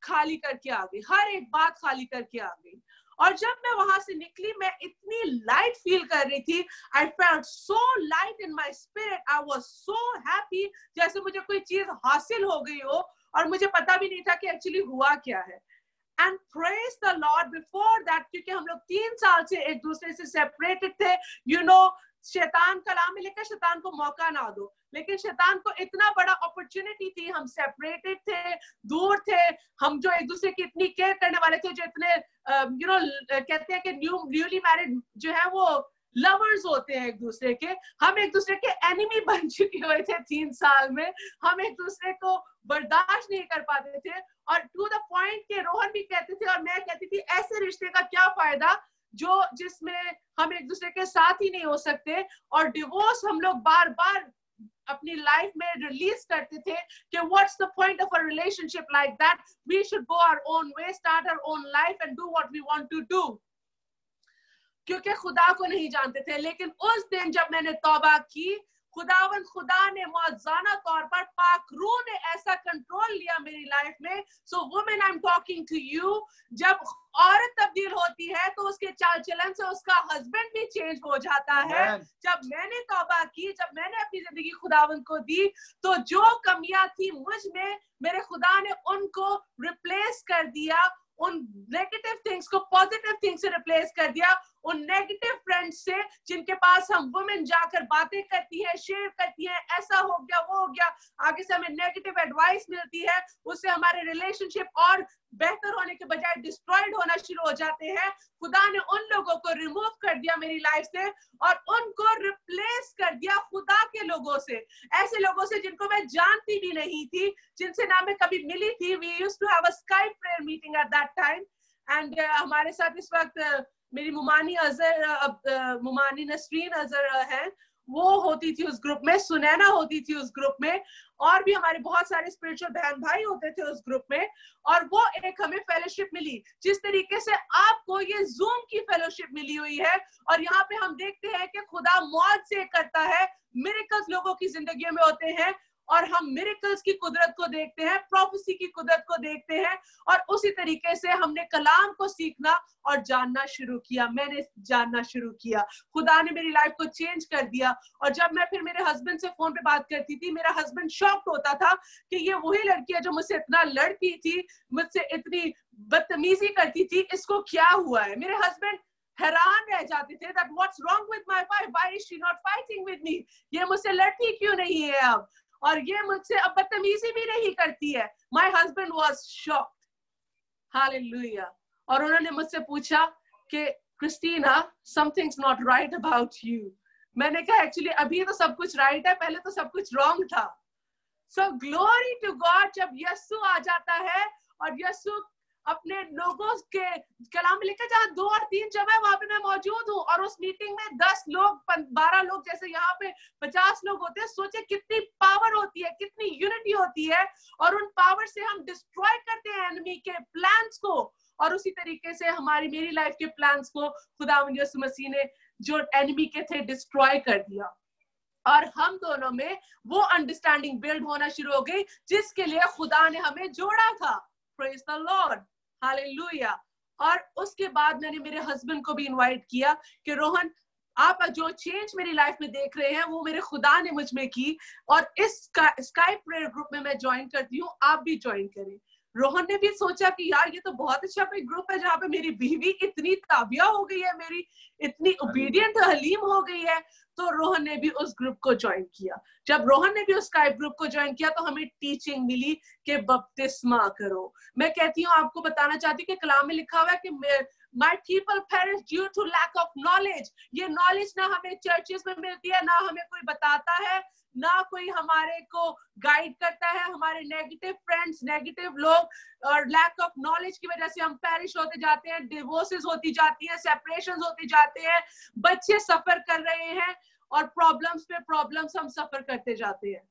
खाली करके आ गई, हर एक बात खाली करके आ गई। और जब मैं वहां से निकली, मैं इतनी लाइट फील कर रही थी, I felt so light in my spirit, I was so happy, जैसे मुझे कोई चीज हासिल हो गई हो और मुझे पता भी नहीं था कि एक्चुअली हुआ क्या है। And praise the Lord, before that, क्योंकि हम लोग 3 साल से एक दूसरे से सेपरेटेड थे, शैतान, कलाम में लिखा शैतान को मौका ना दो, लेकिन शैतान को इतना बड़ा अपॉर्चुनिटी थी, हम सेपरेटेड थे, दूर थे, हम जो एक दूसरे की इतनी केयर करने वाले थे, जो इतने कहते हैं कि न्यूली मैरिड जो है वो लवर्स होते हैं एक दूसरे के, हम एक दूसरे के एनिमी बन चुके हुए थे 3 साल में, हम एक दूसरे को बर्दाश्त नहीं कर पाते थे, और टू द पॉइंट के रोहन भी कहते थे और मैं कहती थी, ऐसे रिश्ते का क्या फायदा जिसमें हम एक दूसरे के साथ ही नहीं हो सकते। और डिवोर्स हम लोग बार बार अपनी लाइफ में रिलीज करते थे कि what's the point of a relationship like that, we should go our own way, start our own life and do what we want to do, क्योंकि खुदा को नहीं जानते थे। लेकिन उस दिन जब मैंने तौबा की, खुदा ने मौज़ाना तौर पर, पाक रूह ने ऐसा कंट्रोल लिया मेरी लाइफ में। So women, I am talking to you, जब औरत तब्दील होती है तो उसके चाल चलन से उसका हस्बैंड भी चेंज हो जाता है। जब मैंने तौबा की, जब मैंने अपनी जिंदगी खुदावंद को दी, तो जो कमियां थी मुझ में, मेरे खुदा ने उनको रिप्लेस कर दिया, उन नेगेटिव थिंग्स को पॉजिटिव थिंग्स से रिप्लेस कर दिया, उन नेगेटिव फ्रेंड्स से जिनके पास हम वुमेन जाकर बातें करती है, शेयर करती है, ऐसा हो गया, वो हो गया, आगे से हमें नेगेटिव एडवाइस मिलती है, उससे हमारे रिलेशनशिप और बेहतर होने के बजाय डिस्ट्रॉयड होना शुरू हो जाते हैं। खुदा ने उन लोगों को रिमूव कर दिया मेरी लाइफ से और उनको रिप्लेस कर दिया खुदा के लोगों से, ऐसे लोगों से जिनको मैं जानती भी नहीं थी, जिनसे ना मैं कभी मिली थी। We used to have a Skype prayer meeting at that time, and हमारे साथ इस वक्त मेरी मुमानी अजहर, मुमानी नसरीन अजहर है, वो होती थी उस ग्रुप में, सुनैना होती थी उस ग्रुप में, और भी हमारे बहुत सारे स्पिरिचुअल बहन भाई होते थे उस ग्रुप में। और वो एक हमें फेलोशिप मिली, जिस तरीके से आपको ये जूम की फेलोशिप मिली हुई है। और यहाँ पे हम देखते हैं कि खुदा मौत से करता है, मिरेकल्स लोगों की जिंदगी में होते हैं, और हम मिरेकल्स की कुदरत को देखते हैं, प्रोफेसी की कुदरत को देखते हैं। और उसी तरीके से हमने कलाम को सीखना और जानना शुरू किया। मैंने जानना शुरू किया, खुदा ने मेरी लाइफ को चेंज कर दिया। और जब मैं फिर मेरे हस्बैंड से फोन पे बात करती थी, मेरा हस्बैंड शॉक्ड होता था कि ये वही लड़की है जो मुझसे इतना लड़ती थी, मुझसे इतनी बदतमीजी करती थी, इसको क्या हुआ है। मेरे हस्बैंड हैरान रह जाते थे that what's wrong with my wife, why is she not fighting with me, ये मुझसे लड़ती क्यों नहीं है अब, और ये मुझसे अब बदतमीजी भी नहीं करती है। My husband was shocked, hallelujah। और उन्होंने मुझसे पूछा कि Christina, something's not right about you। मैंने कहा एक्चुअली अभी तो सब कुछ राइट है, पहले तो सब कुछ रॉन्ग था। So glory to God, जब यीशु आ जाता है और यीशु अपने लोगों के कलाम में लिखा जहाँ 2 और 3 जगह वहां पे मैं मौजूद हूँ, और उस मीटिंग में 10 लोग 12 लोग जैसे यहाँ पे 50 लोग होते हैं। सोचे कितनी पावर होती है, कितनी यूनिटी होती है, और उन पावर से हम डिस्ट्रॉय करते हैं एनिमी के प्लान्स को। और उसी तरीके से मेरी लाइफ के प्लान्स को खुदावंद यीशु मसीह ने जो एनिमी के थे डिस्ट्रॉय कर दिया। और हम दोनों में वो अंडरस्टैंडिंग बिल्ड होना शुरू हो गई जिसके लिए खुदा ने हमें जोड़ा था। Praise the Lord, hallelujah. और उसके बाद मैंने मेरे हस्बैंड को भी इनवाइट किया कि रोहन, आप जो चेंज मेरी लाइफ में देख रहे हैं वो मेरे खुदा ने मुझ में की, और इस स्काइप प्रेयर ग्रुप में मैं ज्वाइन करती हूँ, आप भी ज्वाइन करें। रोहन ने भी सोचा कि यार ये तो बहुत अच्छा कोई ग्रुप है जहाँ पे मेरी बीवी इतनी ताबिया हो गई है, मेरी इतनी ओबीडियंट हलीम हो गई है, तो रोहन ने भी उस ग्रुप को ज्वाइन किया। जब रोहन ने भी उस स्काइप ग्रुप को ज्वाइन किया तो हमें टीचिंग मिली कि बपतिस्मा करो। मैं कहती हूँ, आपको बताना चाहती हूँ कि कलाम में लिखा हुआ है कि My people perish due to lack of knowledge। ये नॉलेज ना हमें चर्चेस में मिलती है, ना हमें कोई बताता है, ना कोई हमारे को गाइड करता है। हमारे नेगेटिव फ्रेंड्स, नेगेटिव लोग, और लैक ऑफ नॉलेज की वजह से हम पेरिश होते जाते हैं, डिवोर्सेस होती जाती हैं, सेपरेशंस होती जाते हैं, बच्चे सफर कर रहे हैं, और प्रॉब्लम्स पे प्रॉब्लम्स हम सफर करते जाते हैं।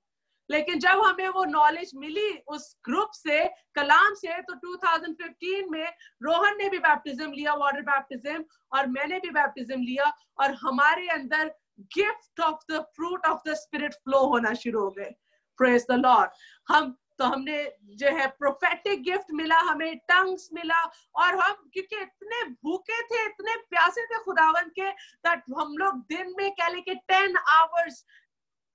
लेकिन जब हमें वो नॉलेज मिली उस ग्रुप से, कलाम से, तो 2015 में रोहन ने भी बैप्टिज्म लिया, वाटर बैप्टिज्म, और मैंने भी बैप्टिज्म लिया, और हमारे अंदर gift of the fruit of the spirit flow होना शुरू हो गए। Praise the Lord. हमने जो है प्रोफेटिक गिफ्ट मिला, हमें टंग्स मिला, और हम क्योंकि इतने भूखे थे, इतने प्यासे थे खुदावन के, दैट हम लोग दिन में कह ले कि 10 आवर्स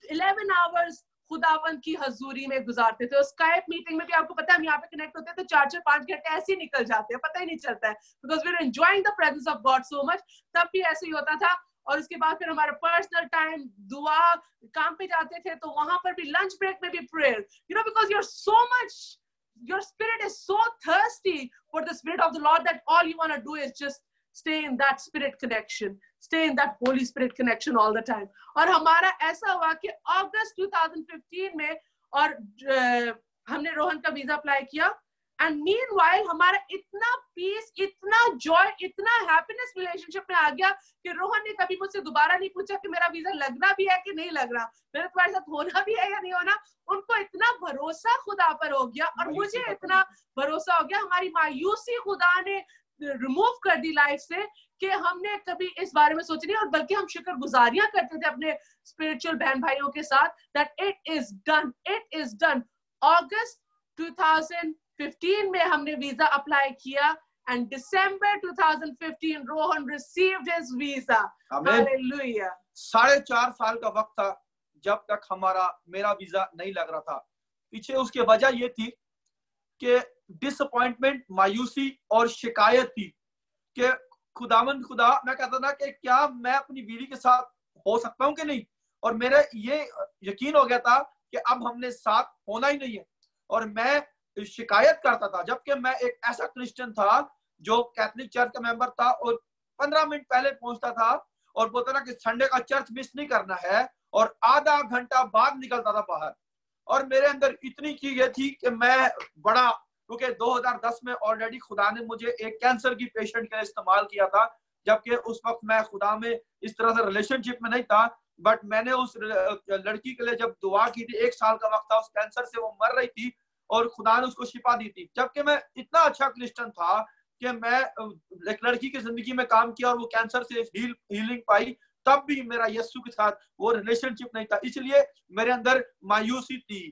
11 आवर्स खुदावन की हजूरी में गुजारते थे। स्काइप मीटिंग में भी आपको पता है हम यहाँ पे कनेक्ट होते हैं तो 4-5 घंटे ऐसे ही निकल जाते हैं, पता ही नहीं चलता है, because we are enjoying the presence of God so much. तब भी ऐसे ही होता था। और उसके बाद फिर हमारा पर्सनल टाइम, दुआ, काम पे जाते थे तो वहां पर भी लंच ब्रेक में भी prayer, you know, because you are so much, your spirit is so thirsty for the spirit of the Lord that all you want to do is just stay in that spirit connection, stay in that Holy Spirit connection all the time. और हमारा ऐसा हुआ कि अगस्त 2015 में और हमने रोहन का visa apply किया, एंड मीनवाइल हमारा इतना पीस, इतना जॉय, इतना हैप्पीनेस रिलेशनशिप में आ गया कि रोहन ने कभी मुझसे दोबारा नहीं पूछा कि मेरा वीजा लगना भी है कि नहीं लग रहा, मेरा तुम्हारे साथ होना भी है या नहीं होना। उनको इतना भरोसा खुदा पर हो गया और मुझे इतना भरोसा हो गया। हमारी मायूसी खुदा ने रिमूव कर दी लाइफ से कि हमने कभी इस बारे में सोचा नहीं, और बल्कि हम शुक्रगुजारियां करते थे अपने स्पिरिचुअल बहन भाइयों के साथ that it is done, it is done. अगस्त 2015 में हमने वीजा अप्लाई किया एंड दिसंबर 2015 Rohan received his visa. Hallelujah. 4.5 साल का वक्त था जब तक मेरा वीजा नहीं लग रहा था। पीछे उसकी वजह ये थी कि डिसअपॉइंटमेंट, मायूसी और शिकायत थी कि खुदा मैं कहता था कि क्या मैं अपनी बीवी के साथ हो सकता हूं कि नहीं, और मेरा ये यकीन हो गया था कि अब हमने साथ होना ही नहीं है। और मैं शिकायत करता था, जबकि मैं एक ऐसा क्रिश्चियन था जो कैथोलिक चर्च का मेंबर था और 15 मिनट पहले पहुंचता था और बोलता था कि संडे का चर्च मिस नहीं करना है, और आधा घंटा बाद निकलता था बाहर। और मेरे अंदर इतनी चीज ये थी कि मैं बड़ा, क्योंकि 2010 में ऑलरेडी खुदा ने मुझे एक कैंसर की पेशेंट के लिए इस्तेमाल किया था, जबकि उस वक्त मैं खुदा में इस तरह से रिलेशनशिप में नहीं था, बट मैंने उस लड़की के लिए जब दुआ की थी, 1 साल का वक्त था, उस कैंसर से वो मर रही थी और खुदा ने उसको शिफा दी थी। जबकि मैं इतना अच्छा क्रिश्चियन था कि मैं एक लड़की की जिंदगी में काम किया और वो कैंसर से हीलिंग पाई, तब भी मेरा यीशु के साथ वो रिलेशनशिप नहीं था, इसलिए मेरे अंदर मायूसी थी।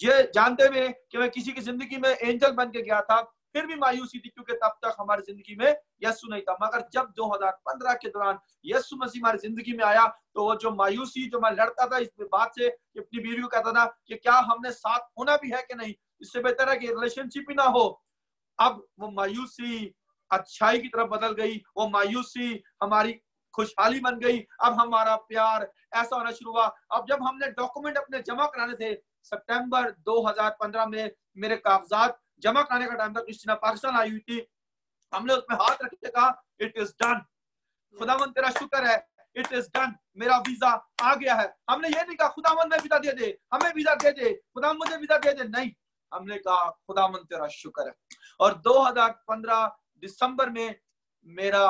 ये जानते हुए कि मैं किसी की जिंदगी में एंजल बन के गया था, फिर भी मायूसी थी, क्योंकि तब तक हमारी जिंदगी में यीशु नहीं था। मगर जब 2015 के दौरान यीशु मसीह हमारी जिंदगी में आया, तो वो जो मायूसी जो मैं लड़ता था इस बात से, अपनी बीवी को कहता था कि क्या हमने साथ होना भी है कि नहीं, इससे बेहतर है कि रिलेशनशिप ही ना हो। अब वो मायूसी अच्छाई की तरफ बदल गई, वो मायूसी हमारी खुशहाली बन गई। अब हमारा प्यार ऐसा होना शुरू हुआ। अब जब हमने डॉक्यूमेंट अपने जमा कराने थे, सितंबर 2015 में मेरे कागजात जमा कराने का टाइम था, क्रिस्टीना पाकिस्तान आई हुई थी, हमने उसमें हाथ रख के कहा इट इज डन, खुदावन तेरा शुक्र है, इट इज डन, मेरा वीजा आ गया है। हमने ये नहीं कहा खुदावन में वीजा दे दे, हमें वीजा दे दे, खुदावन मुझे वीजा दे दे, नहीं, हमने कहा खुदावन तेरा शुक्र है। और 2015 दिसंबर में मेरा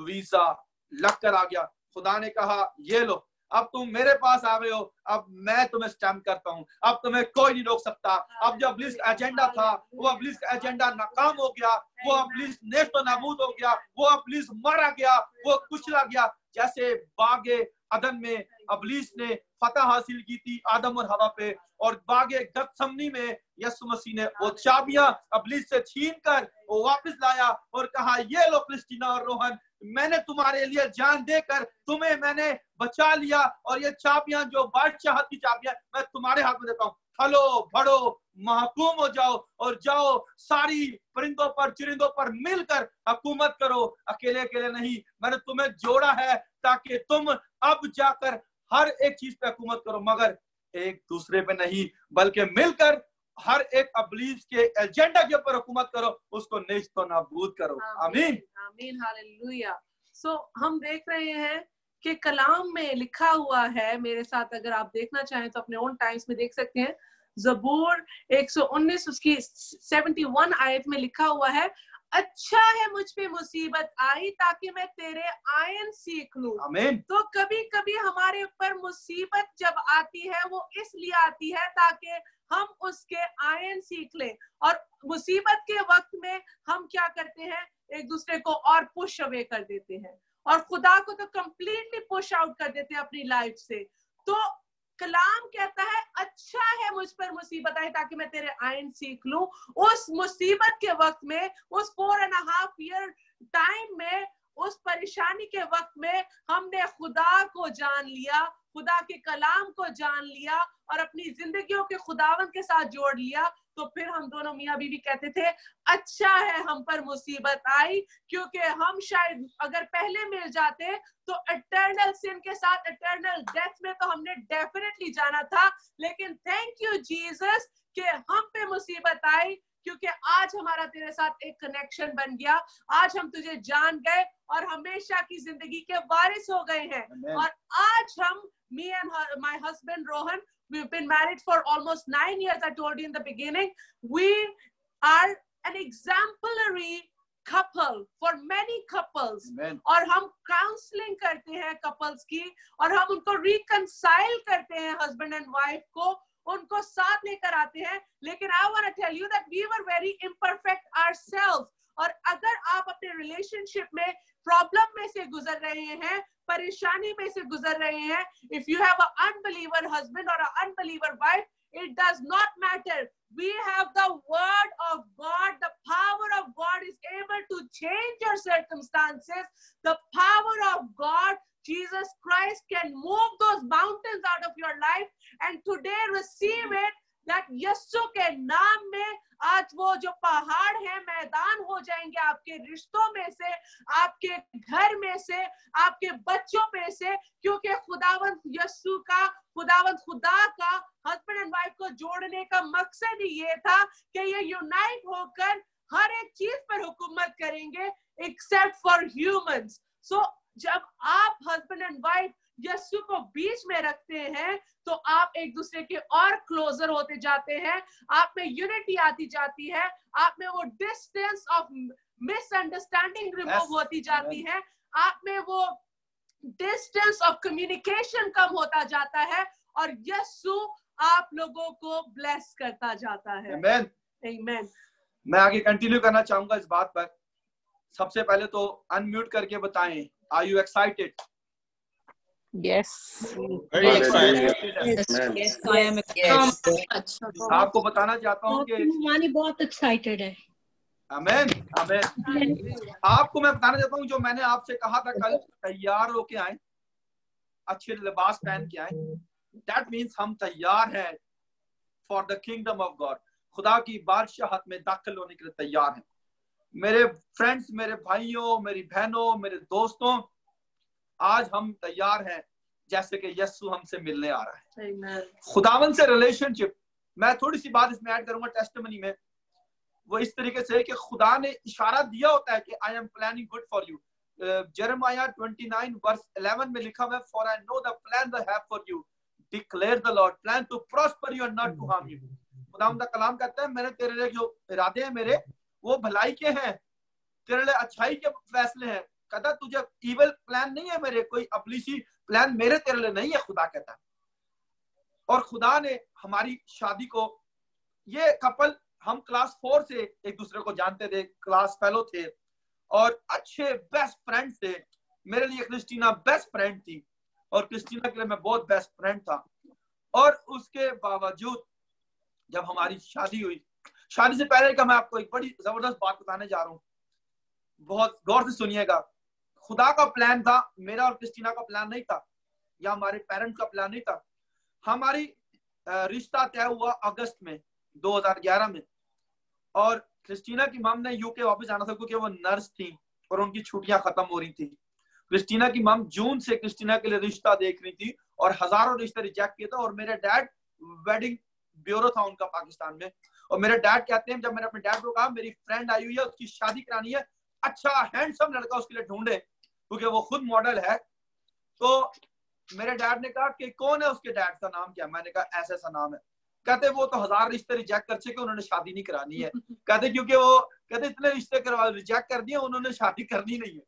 वीजा लग कर आ गया। खुदा ने कहा ये लो, अब तुम मेरे पास आ गए हो, अब मैं तुम्हें स्टैम्प करता हूं, अब तुम्हें कोई नहीं रोक सकता। अब जो अब्लिस का एजेंडा था, वो अब्लिस का एजेंडा नाकाम हो गया, वो अब्लिस नेस्तो नाबूद हो गया, वो अब्लिस मारा गया, वो कुचला गया। जैसे बागे अदन में अब्लिस ने फतह हासिल की थी आदम और हवा पे, और बागे गतसमनी में यीशु मसीह ने वो चाबियां अब्लिस से छीन कर वो वापस लाया और कहा ये लो क्रिस्टीना और रोहन, मैंने तुम्हारे लिए जान देकर तुम्हें मैंने बचा लिया, और ये चाबियां जो बादशाह की चाबियां मैं तुम्हारे हाथ में देता हूँ। फलो बढ़ो, महकूम हो जाओ, और जाओ सारी परिंदों पर चिरिंदों पर मिलकर हुकूमत करो। अकेले अकेले नहीं, मैंने तुम्हें जोड़ा है ताकि तुम अब जाकर हर एक चीज पे हुकूमत करो, मगर एक दूसरे पे नहीं, बल्कि मिलकर हर एक अब्लीस के एजेंडा के ऊपर हुकूमत करो, उसको नेस्तो नाबूद करो। आमीन आमीन, हालेलुया। सो हम देख रहे हैं कि कलाम में लिखा हुआ है, मेरे साथ अगर आप देखना चाहें तो अपने ओन टाइम्स में देख सकते हैं, ज़बूर 119 उसकी 71 आयत में लिखा हुआ है, अच्छा है मुझ पे मुसीबत आई ताकि मैं तेरे आयन सीख लूं। आमीन। तो कभी कभी हमारे ऊपर मुसीबत जब आती है वो इसलिए आती है ताकि हम उसके आयन सीख लें, और मुसीबत के वक्त में हम क्या करते हैं, एक दूसरे को और पुश अवे कर देते हैं, और खुदा को तो कंप्लीटली पुश आउट कर देते हैं अपनी लाइफ से। तो कलाम कहता है अच्छा है मुझ पर मुसीबत आई ताकि मैं तेरे आयन सीख लूं। उस मुसीबत के वक्त में, उस 4.5 ईयर टाइम में, उस परेशानी के वक्त में हमने खुदा को जान लिया, खुदा के कलाम को जान लिया और अपनी जिंदगियों के खुदावन के साथ जोड़ लिया। तो फिर हम दोनों मियां बीवी कहते थे अच्छा है हम पर मुसीबत आई, क्योंकि हम शायद अगर पहले मिल जाते तो इटर्नल सिन के साथ इटर्नल डेथ में तो हमने डेफिनेटली जाना था। लेकिन थैंक यू जीसस कि हम पे मुसीबत आई, क्योंकि आज हमारा तेरे साथ एक कनेक्शन बन गया, आज हम तुझे जान गए और हमेशा की जिंदगी के वारिस हो गए हैं। Amen. और आज हम, me and my husband Rohan, we've been married for almost 9 years. I told you in the beginning, we are an exemplary couple for many couples. Amen. और हम काउंसलिंग करते हैं कपल्स की, और हम उनको रिकंसाइल करते हैं, हस्बैंड एंड वाइफ को, उनको साथ लेकर आते हैं। लेकिन I want to tell you that we were very imperfect ourselves. और अगर आप अपने रिलेशनशिप में प्रॉब्लम में से गुजर रहे हैं, परेशानी में से गुजर रहे हैं, if you have an unbeliever husband or an unbeliever wife, it does not matter. We have the word of God. The power of God is able to change your circumstances. The power of God, Jesus Christ, can move those mountains out of your life. And today receive it, that यीशु के नाम में आज वो जो पहाड़ है मैदान हो जाएंगे आपके रिश्तों में से, आपके घर में से, आपके बच्चों में से, क्योंकि खुदावंत यीशु का, खुदावंत खुदा का हस्बैंड एंड वाइफ को जोड़ने का मकसद ही ये था कि ये यूनाइट होकर हर एक चीज पर हुकूमत करेंगे एक्सेप्ट फॉर ह्यूमंस। सो जब आप हस्बैंड एंड वाइफ यीशु को बीच में रखते हैं तो आप एक दूसरे के और क्लोजर होते जाते हैं, आप में यूनिटी आती जाती है, आप में वो डिस्टेंस ऑफ मिसअंडरस्टैंडिंग रिमूव होती जाती है, आप में वो डिस्टेंस ऑफ कम्युनिकेशन कम होता जाता है और यीशु आप लोगों को ब्लेस करता जाता है। आमेन। आमेन। मैं आगे कंटिन्यू करना चाहूंगा इस बात पर। सबसे पहले तो अनम्यूट करके बताएं, are you excited? Yes. Very excited. Yes, I am excited. आपको बताना चाहता हूँ कि मानी बहुत एक्साइटेड है। आमेन आमेन। आपको मैं बताना चाहता हूँ, जो मैंने आपसे कहा था कल, तैयार होके आए, अच्छे लिबास पहन के आए। दैट मीन्स हम तैयार हैं for the kingdom of God. खुदा की बादशाहत में दाखिल होने के लिए तैयार हैं। मेरे फ्रेंड्स, मेरे भाइयों, मेरी बहनों, मेरे दोस्तों, आज हम तैयार हैं जैसे कि यीशु हमसे मिलने आ रहा है। खुदावन से रिलेशनशिप, मैं थोड़ी सी बात इसमें ऐड करूंगा टेस्टिमनी में, वो इस तरीके से है कि खुदा ने इशारा दिया होता है कि I am planning good for you. Jeremiah 29 verse 11 में लिखा हुआ है, for I know the plan I have for you declare the Lord, plan to prosper you and not to harm you. खुदावंद का कलाम कहता है, मैंने तेरे लिए जो इरादे हैं मेरे, वो भलाई के हैं, तेरे लिए अच्छाई के फैसले हैं। कहता तुझे इविल प्लान नहीं है मेरे, कोई अबलीसी प्लान मेरे तेरे लिए नहीं है, खुदा कहता है। और खुदा ने हमारी शादी को, ये कपल हम क्लास 4 से एक दूसरे को जानते थे, क्लास फेलो थे और अच्छे बेस्ट फ्रेंड थे। मेरे लिए क्रिस्टीना बेस्ट फ्रेंड थी और क्रिस्टीना के लिए मैं बहुत बेस्ट फ्रेंड था। और उसके बावजूद जब हमारी शादी हुई, शादी से पहले का मैं आपको एक बड़ी जबरदस्त बात बताने जा रहा हूँ, बहुत गौर से सुनिएगा। खुदा का प्लान था, मेरा और क्रिस्टीना का प्लान नहीं था, या हमारे पेरेंट्स का प्लान नहीं था। हमारी रिश्ता तय हुआ अगस्त में 2011 में, और क्रिस्टीना की मम ने यूके वापस जाना था क्योंकि वो नर्स थी और उनकी छुट्टियां खत्म हो रही थी। क्रिस्टीना की मम जून से क्रिस्टीना के लिए रिश्ता देख रही थी और हजारों रिश्ते रिजेक्ट किए थे। और मेरे डैड, वेडिंग ब्यूरो था उनका पाकिस्तान में, और मेरे डैड कहते हैं, जब मैंने अपने डैड को कहा मेरी फ्रेंड आई हुई है, उसकी शादी करानी है, अच्छा हैंडसम लड़का उसके लिए ढूंढे क्योंकि वो खुद मॉडल है। तो मेरे डैड ने कहा कि कौन है उसके डैड का नाम क्या? मैंने कहा ऐसा ऐसा नाम है। कहते वो तो 1000 रिश्ते रिजेक्ट कर चुके, उन्होंने शादी नहीं करानी है। कहते क्योंकि वो कहते इतने रिश्ते करवा रिजेक्ट कर दिए, उन्होंने शादी करनी नहीं है।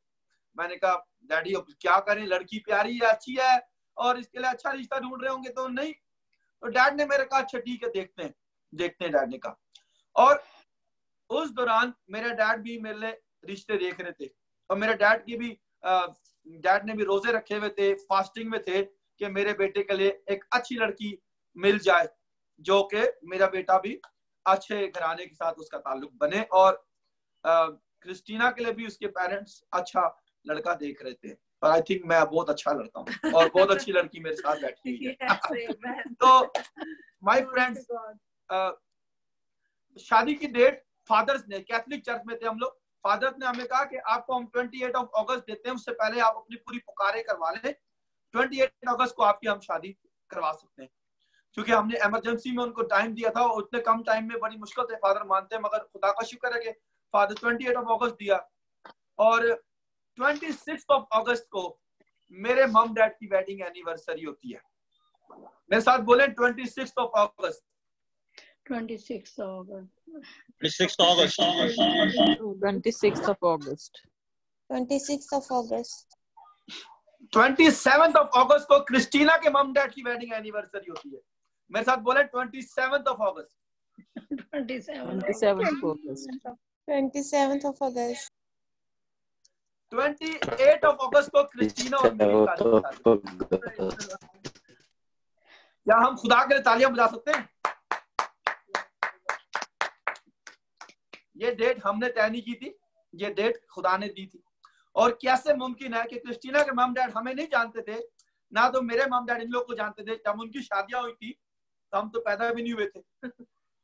मैंने कहा डैडी अब क्या करें, लड़की प्यारी है, अच्छी है और इसके लिए अच्छा रिश्ता ढूंढ रहे होंगे तो नहीं। तो डैड ने मेरे कहा अच्छा ठीक है, देखते हैं डैड ने कहा। और उस दौरान मेरे डैड भी मेरे लिए रिश्ते देख रहे थे और मेरे डैड की भी डैड ने भी रोजे रखे हुए थे, फास्टिंग में थे कि मेरे बेटे के लिए एक अच्छी लड़की मिल जाए, जो कि मेरा बेटा भी अच्छे घराने के साथ उसका ताल्लुक बने। और क्रिस्टीना के लिए भी उसके पेरेंट्स अच्छा लड़का देख रहे थे, और आई थिंक मैं बहुत अच्छा लड़का हूँ और बहुत अच्छी लड़की मेरे साथ बैठी हुई है। तो माय फ्रेंड्स, शादी की डेट फादर्स ने, कैथोलिक चर्च में थे हम लोग, फादर्स ने हमें कहा कि आपको हम 28 अगस्त देते हैं, उससे पहले आप अपनी पूरी पुकारें करवा लें, 28 अगस्त को आपकी हम शादी करवा सकते हैं। क्योंकि हमने इमरजेंसी में उनको टाइम दिया था और उतने कम टाइम में बड़ी मुश्किल से फादर मानते हैं, मगर खुदा का शुक्र है कि फादर 28 अगस्त दिया। और 26 अगस्त को मेरे मम डैड की वेडिंग एनिवर्सरी होती है। मेरे साथ बोले 26 अगस्त। 26 अगस्त 26th of August. 27 अगस्त को क्रिस्टीना के मम डैड की वेडिंग एनिवर्सरी होती है। मेरे साथ बोले 27 अगस्त। 27th of August. 27th of August. 28 अगस्त को क्रिस्टीना और मेरी शादी। क्या हम खुदा के लिए तालियां बजा सकते हैं? ये डेट हमने तय नहीं की थी, ये डेट खुदा ने दी थी। और कैसे मुमकिन है कि क्रिस्टीना के मम डैड हमें नहीं जानते थे, ना तो मेरे मम डैड इन लोग को जानते थे। जब उनकी शादियां हुई थी तो हम तो पैदा भी नहीं हुए थे।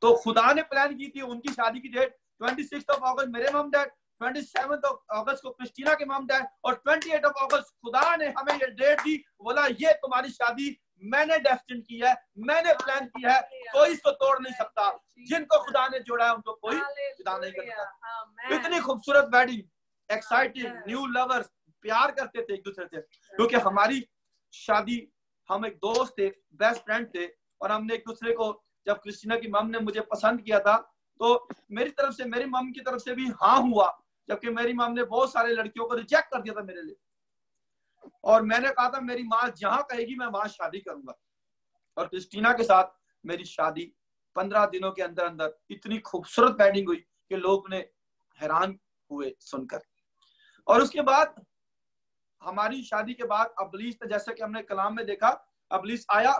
तो खुदा ने प्लान की थी उनकी शादी की डेट 26 अगस्त मेरे मम डैड, 27 अगस्त को क्रिस्टीना के मम डैड, और 28 अगस्त खुदा ने हमें ये डेट दी। बोला ये तुम्हारी शादी मैंने डेस्टिन की है, मैंने प्लान किया है, कोई इसको तोड़ नहीं सकता। जिनको खुदा ने जोड़ा है उनको कोई जुदा नहीं कर सकता। इतनी खूबसूरत वेडिंग, एक्साइटिंग, न्यू लवर्स, प्यार करते थे एक दूसरे से। क्योंकि हमारी शादी, हम एक दोस्त थे, बेस्ट फ्रेंड थे, और हमने एक दूसरे को, जब क्रिस्टीना की मम ने मुझे पसंद किया था तो मेरी तरफ से, मेरी मम की तरफ से भी हाँ हुआ, जबकि मेरी मम ने बहुत सारे लड़कियों को रिजेक्ट कर दिया था मेरे लिए। और मैंने कहा था मेरी माँ जहां कहेगी मैं वहां शादी करूंगा। और क्रिस्टीना के साथ मेरी शादी 15 दिनों के अंदर अंदर इतनी खूबसूरत वेडिंग हुई कि लोग ने हैरान हुए सुनकर। और उसके बाद हमारी शादी के बाद अबलीस ने, जैसा कि हमने कलाम में देखा, अबलीस आया,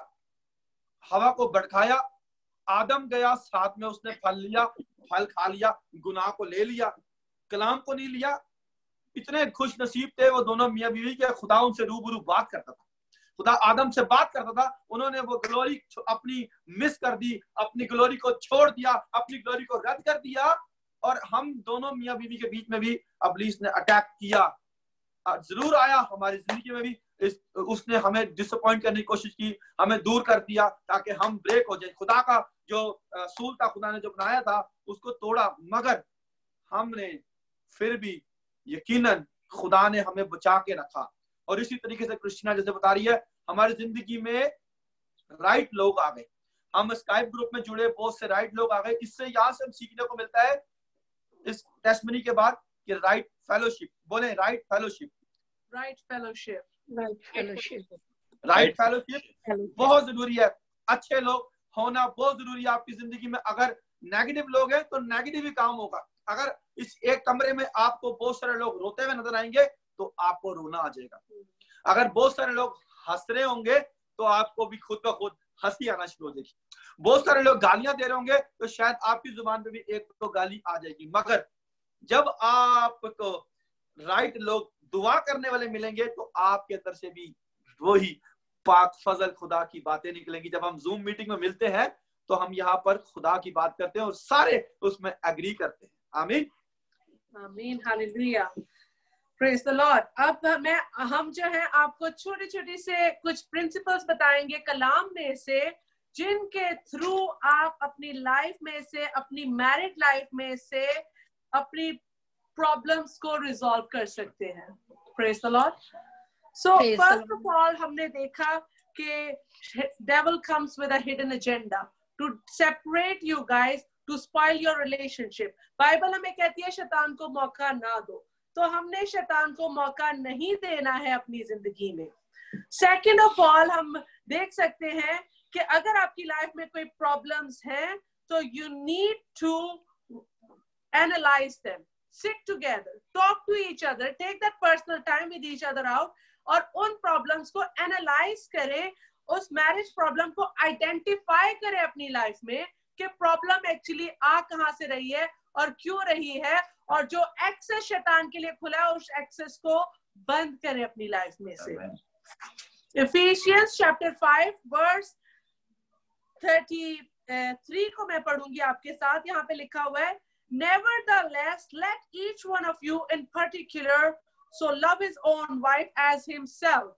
हवा को भड़काया, आदम गया, साथ में उसने फल लिया, फल खा लिया, गुनाह को ले लिया, कलाम को नहीं लिया। इतने खुश नसीब थे वो दोनों मियां बीवी के, खुदा उनसे रूबरू बात करता था, खुदा आदम से बात करता था। उन्होंने वो ग्लोरी अपनी मिस कर दी, अपनी ग्लोरी को छोड़ दिया, अपनी ग्लोरी को रद्द कर दिया। और हम दोनों मियां बीवी के बीच में भी अबलीस ने अटैक किया, जरूर आया हमारी जिंदगी में भी। उसने हमें डिसअपॉइंट करने की कोशिश की, हमें दूर कर दिया ताकि हम ब्रेक हो जाए। खुदा का जो असूल था, खुदा ने जो बनाया था, उसको तोड़ा। मगर हमने फिर भी यकीनन खुदा ने हमें बचा के रखा। और इसी तरीके से क्रिस्टीना जैसे बता रही है, हमारी जिंदगी में राइट लोग आ गए। हम स्काइप ग्रुप में जुड़े, बहुत से राइट लोग आ गए। इससे यहाँ से हम सीखने को मिलता है इस टेस्टमनी के बाद कि राइट फेलोशिप, बोले right fellowship, right fellowship, right fellowship, right fellowship बहुत जरूरी है। अच्छे लोग होना बहुत जरूरी है आपकी जिंदगी में। अगर नेगेटिव लोग हैं तो नेगेटिव ही काम होगा। अगर इस एक कमरे में आपको बहुत सारे लोग रोते हुए नजर आएंगे तो आपको रोना आ जाएगा। अगर बहुत सारे लोग हंस रहे होंगे तो आपको भी खुद ब खुद हंसी आना शुरू हो जाएगी। बहुत सारे लोग गालियां दे रहे होंगे तो शायद आपकी जुबान पे भी एक तो गाली आ जाएगी। मगर जब आपको राइट लोग दुआ करने वाले मिलेंगे तो आपके अंदर से भी वही पाक फजल खुदा की बातें निकलेंगी। जब हम जूम मीटिंग में मिलते हैं तो हम यहाँ पर खुदा की बात करते हैं और सारे उसमें एग्री करते हैं। आमीन, आमीन, हालेलुया, प्रेज द लॉर्ड। अब हम जो है आपको छोटी छोटी से कुछ प्रिंसिपल्स बताएंगे कलाम में से, जिनके थ्रू आप अपनी लाइफ में से, अपनी मैरिड लाइफ में से अपनी प्रॉब्लम्स को रिजॉल्व कर सकते हैं। Praise the Lord. So first of all हमने देखा कि devil comes with a hidden agenda to separate you guys, to spoil your relationship. Bible हमें कहती है शैतान को मौका ना दो, तो हमने शैतान को मौका नहीं देना है अपनी जिंदगी में। सेकंड ऑफ ऑल हम देख सकते हैं कि अगर आपकी लाइफ में कोई प्रॉब्लम्स हैं तो you need to analyze them, sit together, talk to each other, take that personal time with each other out, और उन प्रॉब्लम्स को एनालाइज करें, उस मैरिज प्रॉब्लम को आइडेंटिफाई करें अपनी लाइफ में कि प्रॉब्लम एक्चुअली आ कहां से रही है और क्यों रही है, और जो एक्सेस शैतान के लिए खुला है उस एक्सेस को बंद करें अपनी लाइफ में से। इफिशियंस चैप्टर 5 वर्स 33 को मैं पढ़ूंगी आपके साथ। यहाँ पे लिखा हुआ है, Nevertheless, let each one of you in particular so love his own wife as himself,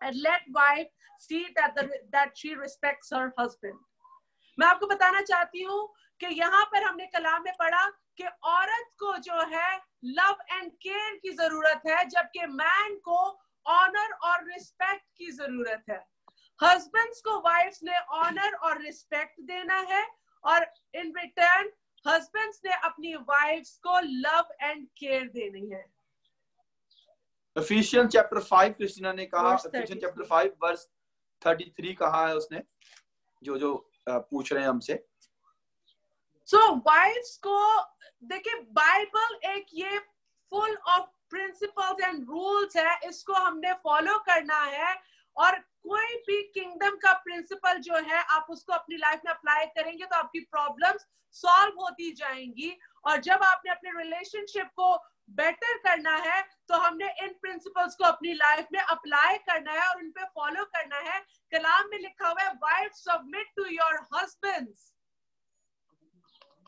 and let wife see that she respects her husband. मैं आपको बताना चाहती हूँ कि यहाँ पर हमने कलाम में पढ़ा कि औरत को जो है लव एंड केयर की जरूरत है, जबकि मैन को ऑनर और रिस्पेक्ट की जरूरत है। हस्बैंड्स को वाइफ्स ने ऑनर और रिस्पेक्ट देना है, और इन रिटर्न हस्बैंड्स ने अपनी वाइफ्स को लव एंड केयर देनी है। Ephesians chapter 5 क्रिस्टीना ने कहा, Ephesians chapter 5 verse 33 कहा है उसने, जो पूछ रहे हैं हमसे। So वाइफ्स को देखिए, बाइबल एक ये full of principles and rules है, इसको हमने फॉलो करना है। और कोई भी किंगडम का प्रिंसिपल जो है आप उसको अपनी लाइफ में अप्लाई करेंगे तो आपकी प्रॉब्लम्स सॉल्व होती जाएंगी। और जब आपने अपने रिलेशनशिप को बेटर करना है तो हमने इन प्रिंसिपल्स को अपनी लाइफ में अप्लाई करना है और इन पे फॉलो करना है। कलाम में लिखा हुआ है, wife submit to your husbands.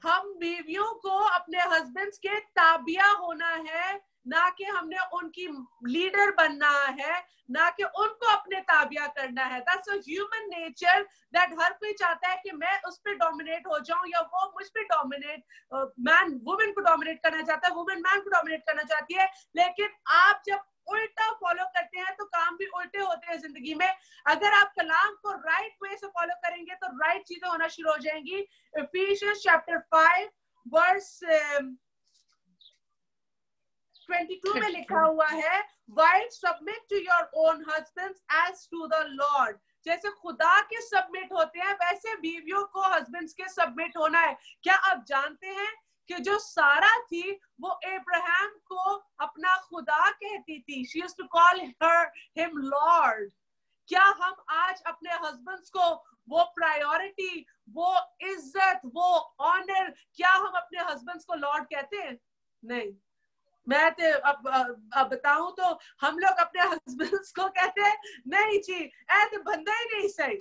हम बीवियों को अपने हस्बैंड्स के ताबिया होना है, ना कि हमने उनकी लीडर बनना है, ना कि उनको अपने ताबिया करना है। That's a human nature that हर कोई चाहता है कि मैं उस पे डोमिनेट हो जाऊं, या वो मुझ पे डोमिनेट, मैन वुमेन को डोमिनेट करना चाहता है, वुमेन मैन को डोमिनेट करना चाहती है। लेकिन आप जब उल्टा फॉलो करते हैं तो काम भी उल्टे होते हैं जिंदगी में। अगर आप कलाम को राइट वे से फॉलो करेंगे तो राइट चीजें होना शुरू हो जाएंगी। Ephesians chapter 5 verse 22 में लिखा हुआ है, wife submit to your own husbands as to the Lord. जैसे खुदा के सबमिट होते हैं वैसे बीवियों को हस्बैंड्स के सबमिट होना है। क्या आप जानते हैं कि जो सारा थी वो अब्राहम को अपना खुदा कहती थी। She used to call him lord. क्या हम आज अपने हस्बैंड्स को वो प्रायोरिटी, वो इज्जत, वो ऑनर, क्या हम अपने हस्बैंड्स को लॉर्ड कहते हैं? नहीं। मैं तो अब बताऊं तो हम लोग अपने हस्बैंड्स को कहते हैं नहीं जी, ऐसे बंदा ही नहीं सही,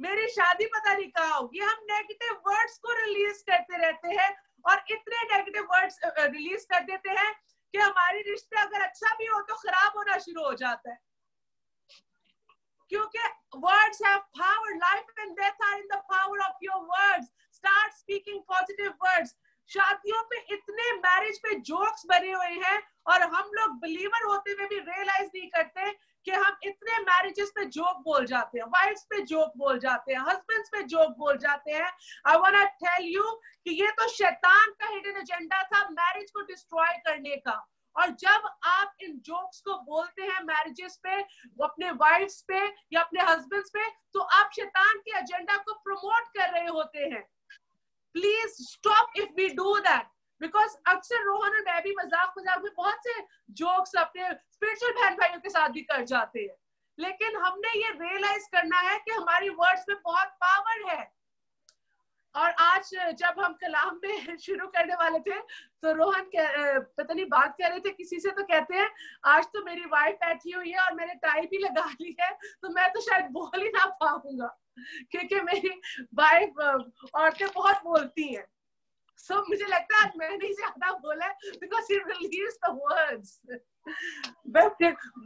मेरी शादी पता नहीं कहाँ होगी। हम नेगेटिव वर्ड्स को रिलीज करते रहते हैं और इतने नेगेटिव वर्ड्स रिलीज कर देते हैं कि हमारी रिश्ते अगर अच्छा भी हो तो खराब होना शुरू हो जाता है, क्योंकि words have power. Life and death are in the power of your words. Start speaking positive words. शादियों पे इतने मैरिज पे जोक्स बने हुए हैं और हम लोग बिलीवर होते हुए भी रियलाइज नहीं करते कि हम इतने मैरिजेस पे जोक बोल जाते हैं, वाइफ्स पे जोक बोल जाते हैं, हस्बैंड्स पे जोक बोल जाते हैं। I want to tell you कि ये तो शैतान का हिडन एजेंडा था मैरिज को डिस्ट्रॉय करने का। और जब आप इन जोक्स को बोलते हैं मैरिजेस पे, अपने वाइफ्स पे या अपने हस्बैंड्स पे, तो आप शैतान के एजेंडा को प्रमोट कर रहे होते हैं। Please stop if we do that, because अक्सर रोहन और मैं भी मजाक में बहुत से जोक्स अपने स्पिरिचुअल बहन भाइयों के साथ भी कर जाते हैं, लेकिन हमने ये रियलाइज करना है कि हमारी वर्ड्स में बहुत पावर है। और आज जब हम कलाम में शुरू करने वाले थे तो रोहन पता नहीं बात कर रहे थे किसी से, तो कहते हैं आज तो मेरी वाइफ बैठी हुई है और मैंने टाई भी लगा ली है तो मैं तो शायद बोल ही ना पाऊंगा, क्योंकि मेरी वाइफ औरतें बहुत बोलती हैं। सो मुझे लगता है आज मैंने ही ज्यादा बोला है because he release the words.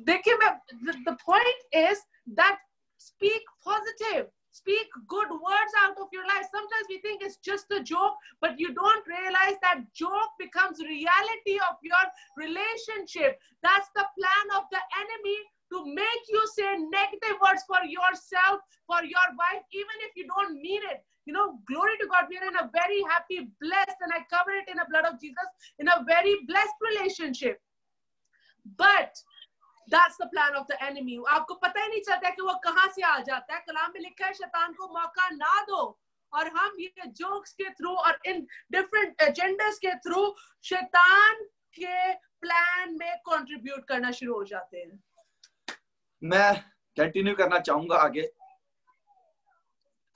देखिए, the point is that speak positive, speak good words out of your life. Sometimes we think it's just a joke, but you don't realize that joke becomes reality of your relationship. That's the plan of the enemy, to make you say negative words for yourself, for your wife, even if you don't mean it. You know, glory to God, we are in a very happy, blessed, and I cover it in the blood of Jesus, in a very blessed relationship. But that's the plan of the enemy. आपको पता ही नहीं चलता कि वो कहां से आ जाता है। कलाम में लिखा है शैतान को मौका ना दो, और हम ये जोक्स के थ्रू और इन डिफरेंट एजेंडास के थ्रू शैतान के प्लान में कंट्रीब्यूट करना शुरू हो जाते हैं। मैं कंटिन्यू करना चाहूंगा आगे।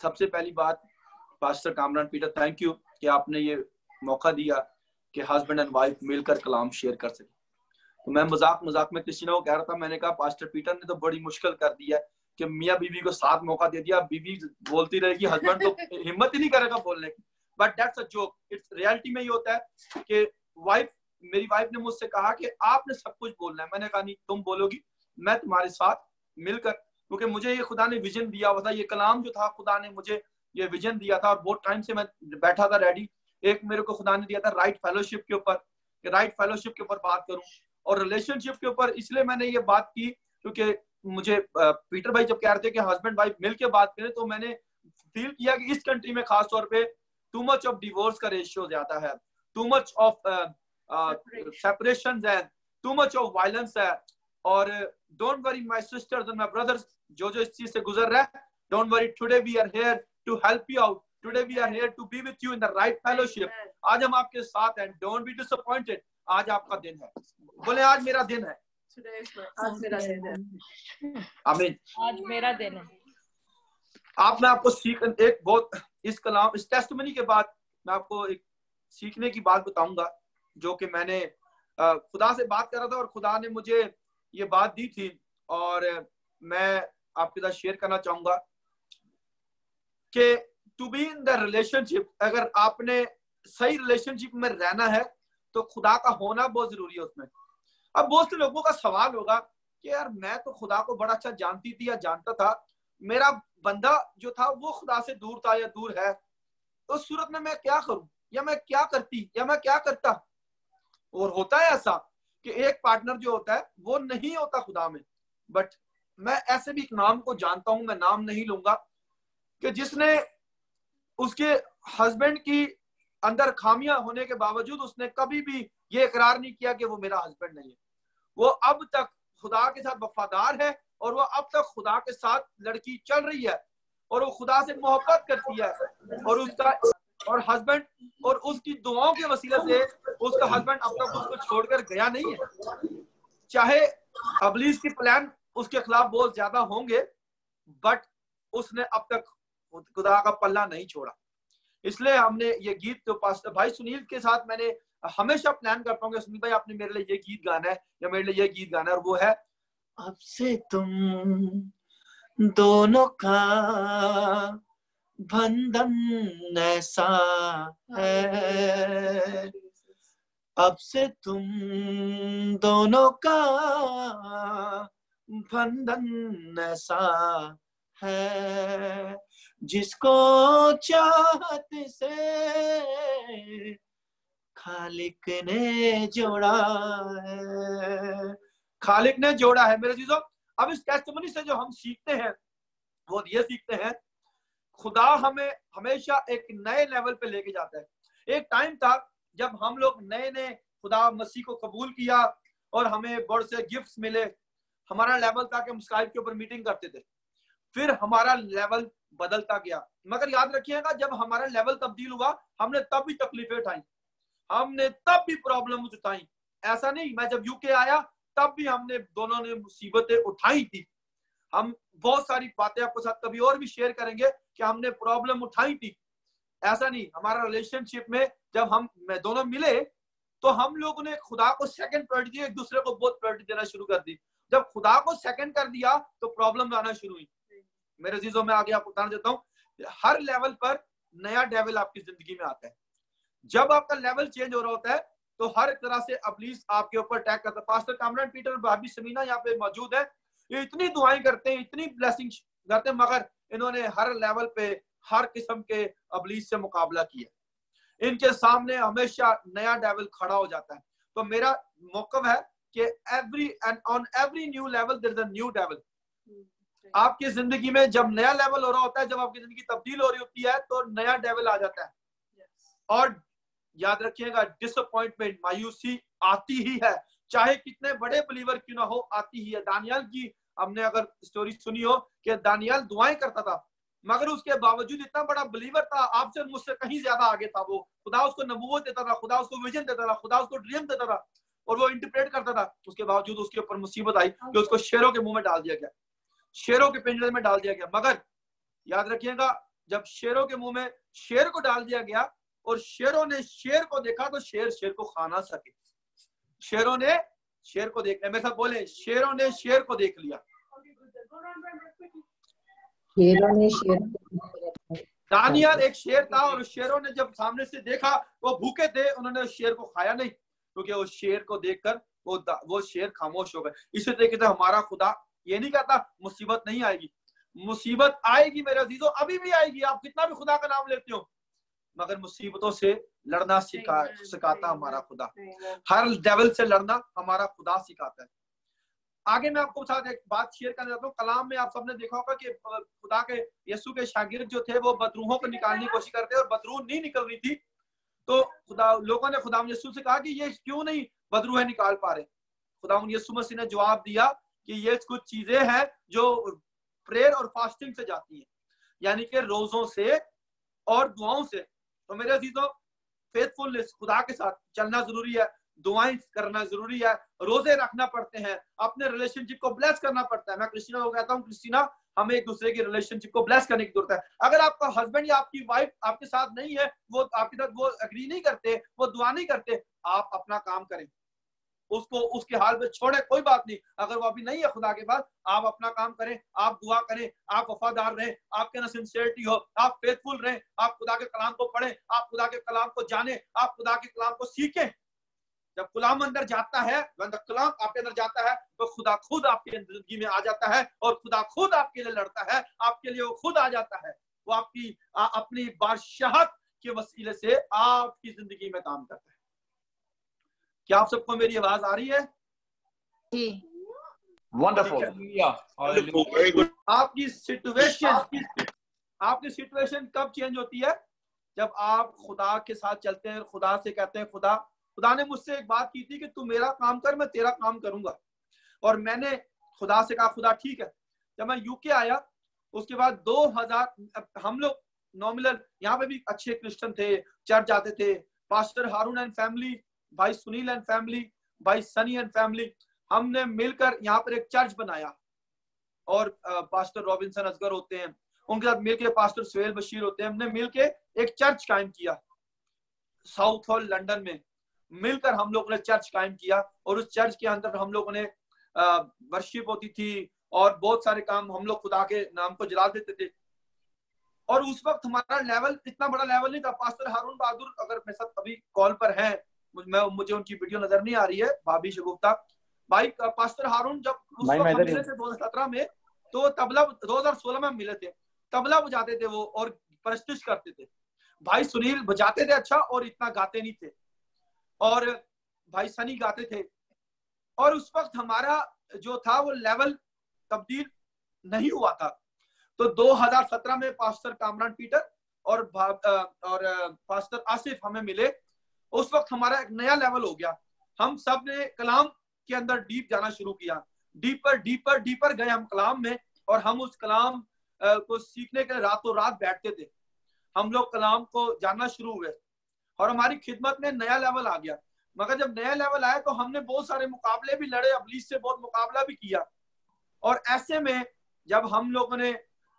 सबसे पहली बात, pastor Kamran Peter, thank you कि आपने ये मौका दिया कि हस्बैंड एंड वाइफ मिलकर कलाम शेयर कर सके। तो मैं मजाक में क्रिस्टीना को कह रहा था, मैंने कहा पास्टर पीटर ने तो बड़ी मुश्किल कर दिया कि मियाँ बीवी को 7 मौका दे दिया, बीवी बोलती रहेगी, हस्बैंड तो हिम्मत ही नहीं करेगा बोलने की। But that's a joke. It's reality में ये होता है कि मेरी वाइफ ने मुझसे कहा कि आपने सब कुछ बोलना है। मैंने कहा नहीं, तुम बोलोगी, मैं तुम्हारे साथ मिलकर, क्योंकि मुझे ये खुदा ने विजन दिया हुआ था, ये कलाम जो था खुदा ने मुझे ये विजन दिया था और बहुत टाइम से मैं बैठा था रेडी। एक मेरे को खुदा ने दिया था राइट फेलोशिप के ऊपर, राइट फेलोशिप के ऊपर बात करूं और रिलेशनशिप के ऊपर। इसलिए मैंने ये बात की क्योंकि मुझे पीटर भाई जब कह रहे थे कि हस्बैंड वाइफ मिलके बात करें, तो मैंने फील किया कि इस कंट्री में खास तौर पे टू मच ऑफ डिवोर्स का रेशियो ज्यादा है, टू मच ऑफ सेपरेशंस है, टू मच ऑफ वायलेंस है। और don't worry my sisters and my brothers, जो इस चीज से गुजर रहा है, don't worry, today we are here to help you out, today we are here to be with you in the right fellowship. आज हम आपके साथ हैं, डोंट बी डिसअपॉइंटेड। आज आपका दिन है, बोले आज मेरा दिन है, आज मेरा दिन है। आमीन, आज मेरा दिन है। मैं आपको एक बहुत इस कलाम, इस टेस्टिमनी के बाद मैं आपको एक सीखने की बात बताऊंगा, जो कि मैंने खुदा से बात कर रहा था और खुदा ने मुझे ये बात दी थी और मैं आपके साथ शेयर करना चाहूंगा कि to be in the relationship, अगर आपने सही रिलेशनशिप में रहना है तो खुदा का होना बहुत जरूरी है उसमें। अब बहुत से लोगों का सवाल होगा कि यार मैं तो खुदा को बड़ा अच्छा जानती थी या जानता था, मेरा बंदा जो था वो खुदा से दूर था या दूर है, तो उस सूरत में मैं क्या करूं, या मैं क्या करती, या मैं क्या करता। और होता है ऐसा कि एक पार्टनर जो होता है वो नहीं होता खुदा में। बट मैं ऐसे भी एक नाम को जानता हूं, मैं नाम नहीं लूंगा, कि जिसने उसके हस्बैंड की अंदर खामियां होने के बावजूद उसने कभी भी ये इकरार नहीं किया कि वो मेरा हस्बैंड नहीं है। वो अब तक खुदा के साथ वफादार है और वो अब तक खुदा के साथ लड़की चल रही है और वो खुदा से मोहब्बत करती है और उसका और हस्बैंड और उसकी दुआओं के वसीले से उसका हस्बैंड अब तक उसको छोड़कर गया नहीं है। चाहे अबलीस की प्लान उसके खिलाफ बहुत ज्यादा होंगे, बट उसने अब तक खुदा का पल्ला नहीं छोड़ा। इसलिए हमने ये गीत तो पास्टर भाई सुनील के साथ मैंने हमेशा प्लान करता हूँ कि सुनील भाई आपने मेरे लिए ये गीत गाना है या मेरे लिए ये गीत गाना है, और वो है अब से तुम दोनों का बंधन ऐसा है, अब से तुम दोनों का बंधन ऐसा है, जिसको चाहत से खालिक ने जोड़ा है, खालिक ने जोड़ा है। मेरे चीजों, अब इस टेस्टिमनी से जो हम सीखते हैं वो ये सीखते हैं, खुदा हमें हमेशा एक नए लेवल पे लेके जाता है। एक टाइम था जब हम लोग नए नए खुदा मसीह को कबूल किया और हमें बड़े से गिफ्ट्स मिले, हमारा लेवल था कि हम स्काइप के ऊपर मीटिंग करते थे, फिर हमारा लेवल बदलता गया। मगर याद रखिएगा, जब हमारा लेवल तब्दील हुआ हमने तब भी तकलीफें उठाई, हमने तब भी प्रॉब्लम उठाई। ऐसा नहीं, मैं जब यूके आया तब भी हमने दोनों ने मुसीबतें उठाई थी। हम बहुत सारी बातें आपके साथ कभी और भी शेयर करेंगे कि हमने प्रॉब्लम उठाई थी। ऐसा नहीं, हमारा रिलेशनशिप में जब हम दोनों मिले तो हम लोगों ने खुदा को सेकंड प्रायोरिटी दी, एक दूसरे को बहुत प्रायोरिटी देना शुरू कर दी। जब खुदा को सेकंड कर दिया तो प्रॉब्लम आना शुरू हुई। मेरे अजीजों में आगे आपको उदाहरण देता हूँ, हर लेवल पर नया डेविल आपकी जिंदगी में आता है। जब आपका लेवल चेंज हो रहा होता है तो हर तरह से अबलीस आपके ऊपर अटैक करता है। पास्टर कामरान पीटर और भाभी समीना यहाँ पे मौजूद है, ये इतनी दुआएं करते हैं, इतनी ब्लेसिंग करते हैं, मगर इन्होंने हर लेवल पे हर किस्म के अबलीस से मुकाबला किया। इनके सामने हमेशा नया डेविल खड़ा हो जाता है। तो मेरा मौक़िफ़ है कि on every new level there is a new devil. आपकी जिंदगी में जब नया लेवल हो रहा होता है, जब आपकी जिंदगी तब्दील हो रही होती है तो नया डेविल आ जाता है। और याद रखिएगा, डिसअपॉइंटमेंट, मायूसी आती ही है, चाहे कितने बड़े बिलीवर क्यों ना हो, आती ही है। दानियल की हमने अगर स्टोरी सुनी हो कि दानियल दुआएं करता था, मगर उसके बावजूद इतना बड़ा बिलीवर था, आपसे मुझसे कहीं ज्यादा आगे था वो। खुदा उसको नबूवत देता था, खुदा उसको विजन देता था, खुदा उसको ड्रीम देता था और वो इंटरप्रेट करता था। उसके बावजूद उसके ऊपर मुसीबत आई कि उसको शेरों के मुंह में डाल दिया गया, शेरों के पिंजरे में डाल दिया गया। मगर याद रखिएगा, जब शेरों के मुंह में शेर को डाल दिया गया और शेरों ने शेर को देखा तो शेर शेर को खा ना सके। शेरों ने शेर को देख लिया, मेरे साथ बोले, शेरों ने शेर को देख लिया। शेरों ने शेर, दानियल एक शेर था और शेरों ने जब सामने से देखा, वो भूखे थे, उन्होंने शेर को खाया नहीं, क्योंकि वो शेर को देखकर वो शेर खामोश हो गए। इसी तरीके से हमारा खुदा ये नहीं कहता मुसीबत नहीं आएगी, मुसीबत आएगी मेरे अजीजों, अभी भी आएगी। आप कितना भी खुदा का नाम लेते हो, मगर मुसीबतों से लड़ना सिखाता हमारा खुदा। हर डेविल से लड़ना हमारा खुदा सिखाता है। आगे मैं आपको साथ एक बात शेयर करना चाहता हूँ। कलाम में आप सबने देखा होगा कि खुदा के यीशु के शागिर्द जो थे वो बदरूहों को निकालने की कोशिश करते और बदरूह नहीं निकल रही थी, तो लोगों ने खुदा यीशु से कहा कि ये क्यों नहीं बदरूहें निकाल पा रहे। खुदा यीशु मसीह ने जवाब दिया कि ये कुछ चीजें हैं जो प्रेयर और फास्टिंग से जाती हैं, यानी कि रोजों से और दुआओं से। तो मेरे अजीजों, फेथफुलनेस, खुदा के साथ चलना जरूरी है, दुआएं करना जरूरी है, रोजे रखना पड़ते हैं, अपने रिलेशनशिप को ब्लेस करना पड़ता है। मैं क्रिस्टीना को कहता हूँ, क्रिस्टीना, हमें एक दूसरे की रिलेशनशिप को ब्लेस करने की जरूरत है। अगर आपका हस्बैंड या आपकी वाइफ आपके साथ नहीं है, वो आपके साथ वो एग्री नहीं करते, वो दुआ नहीं करते, आप अपना काम करें, उसको उसके हाल पे छोड़े, कोई बात नहीं। अगर वो अभी नहीं है खुदा के पास, आप अपना काम करें, आप दुआ करें, आप वफादार रहें, आपके अंदर सिंसियरिटी हो, आप फेथफुल रहें, आप खुदा के कलाम को पढ़ें, आप खुदा के कलाम को जाने, आप खुदा के कलाम को सीखें। जब कलाम अंदर जाता है, कलाम आपके अंदर जाता है, तो खुदा खुद आपकी जिंदगी में आ जाता है और खुदा खुद आपके लिए लड़ता है, आपके लिए वो खुद आ जाता है। वो आपकी अपनी बादशाहत के वसीले से आपकी जिंदगी में काम करता है। क्या आप सबको मेरी आवाज आ रही है? वंडरफुल। आपकी सिचुएशन कब चेंज होती है? जब आप खुदा के साथ चलते हैं, खुदा से कहते हैं खुदा ने मुझसे एक बात की थी कि तू मेरा काम कर, मैं तेरा काम करूंगा। और मैंने खुदा से कहा खुदा ठीक है। जब मैं यूके आया उसके बाद 2000 हम लोग नॉमिनल यहाँ पे भी अच्छे क्रिश्चियन थे, चर्च जाते थे। पास्टर हारून एंड फैमिली, भाई सुनील एंड फैमिली, भाई सनी एंड फैमिली, हमने मिलकर यहाँ पर एक चर्च बनाया। और पास्टर रॉबिन्सन असगर होते हैं, उनके साथ मिलकर पास्टर सुहेल बशीर होते हैं, हमने मिलकर एक चर्च कायम किया साउथ हॉल लंदन में। मिलकर हम लोगों ने चर्च कायम किया और उस चर्च के अंदर हम लोगों ने वर्शिप होती थी और बहुत सारे काम हम लोग खुदा के नाम को जला देते थे। और उस वक्त हमारा लेवल इतना बड़ा लेवल नहीं था। पास्टर हारून बहादुर अगर मेरे साथ अभी कॉल पर हैं, मुझे उनकी वीडियो नजर नहीं आ रही है, भाभी शगुफ्ता भाई, पास्टर हारून जब उस वक्त हम मिले थे 2017 में, तो तबला 2016 में हम मिले थे, तबला बजाते थे वो और प्रस्तुत करते थे। भाई सुनील बजाते थे अच्छा और इतना गाते नहीं थे, और भाई सनी गाते थे। और उस वक्त हमारा जो था वो लेवल तब्दील नहीं हुआ था। तो 2017 में पास्टर कामरान पीटर और पास्टर आसिफ हमें मिले। उस वक्त हमारा एक नया लेवल हो गया। हम सब ने कलाम के अंदर डीप जाना शुरू किया, डीपर डीपर डीपर गए हम कलाम में, और हम उस कलाम को सीखने के लिए रातों रात बैठते थे। हम लोग कलाम को जानना शुरू हुए और हमारी खिदमत में नया लेवल आ गया। मगर जब नया लेवल आया तो हमने बहुत सारे मुकाबले भी लड़े, इब्लीस से बहुत मुकाबला भी किया। और ऐसे में जब हम लोगों ने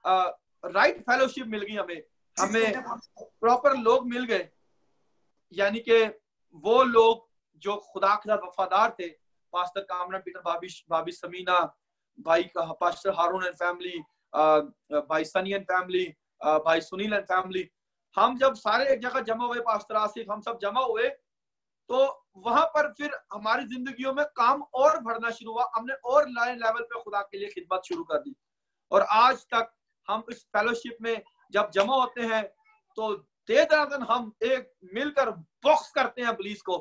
राइट फेलोशिप मिल गई, हमें प्रॉपर लोग मिल गए, यानी कि वो लोग जो खुदा के साथ वफादार थे, पास्टर कामरान पीटर, भाभी समीना, भाई का पास्टर हारून एंड फैमिली, भाई सनी एंड फैमिली, भाई सुनील एंड फैमिली, हम जब सारे एक जगह जमा हुए, पास्टर आसिफ, हम सब जमा हुए, तो वहां पर फिर हमारी जिंदगियों में काम और बढ़ना शुरू हुआ। हमने और नए लेवल पे खुदा के लिए खिदमत शुरू कर दी। और आज तक हम इस फेलोशिप में जब जमा होते हैं तो दिन हम एक मिलकर बॉक्स करते हैं, पुलिस को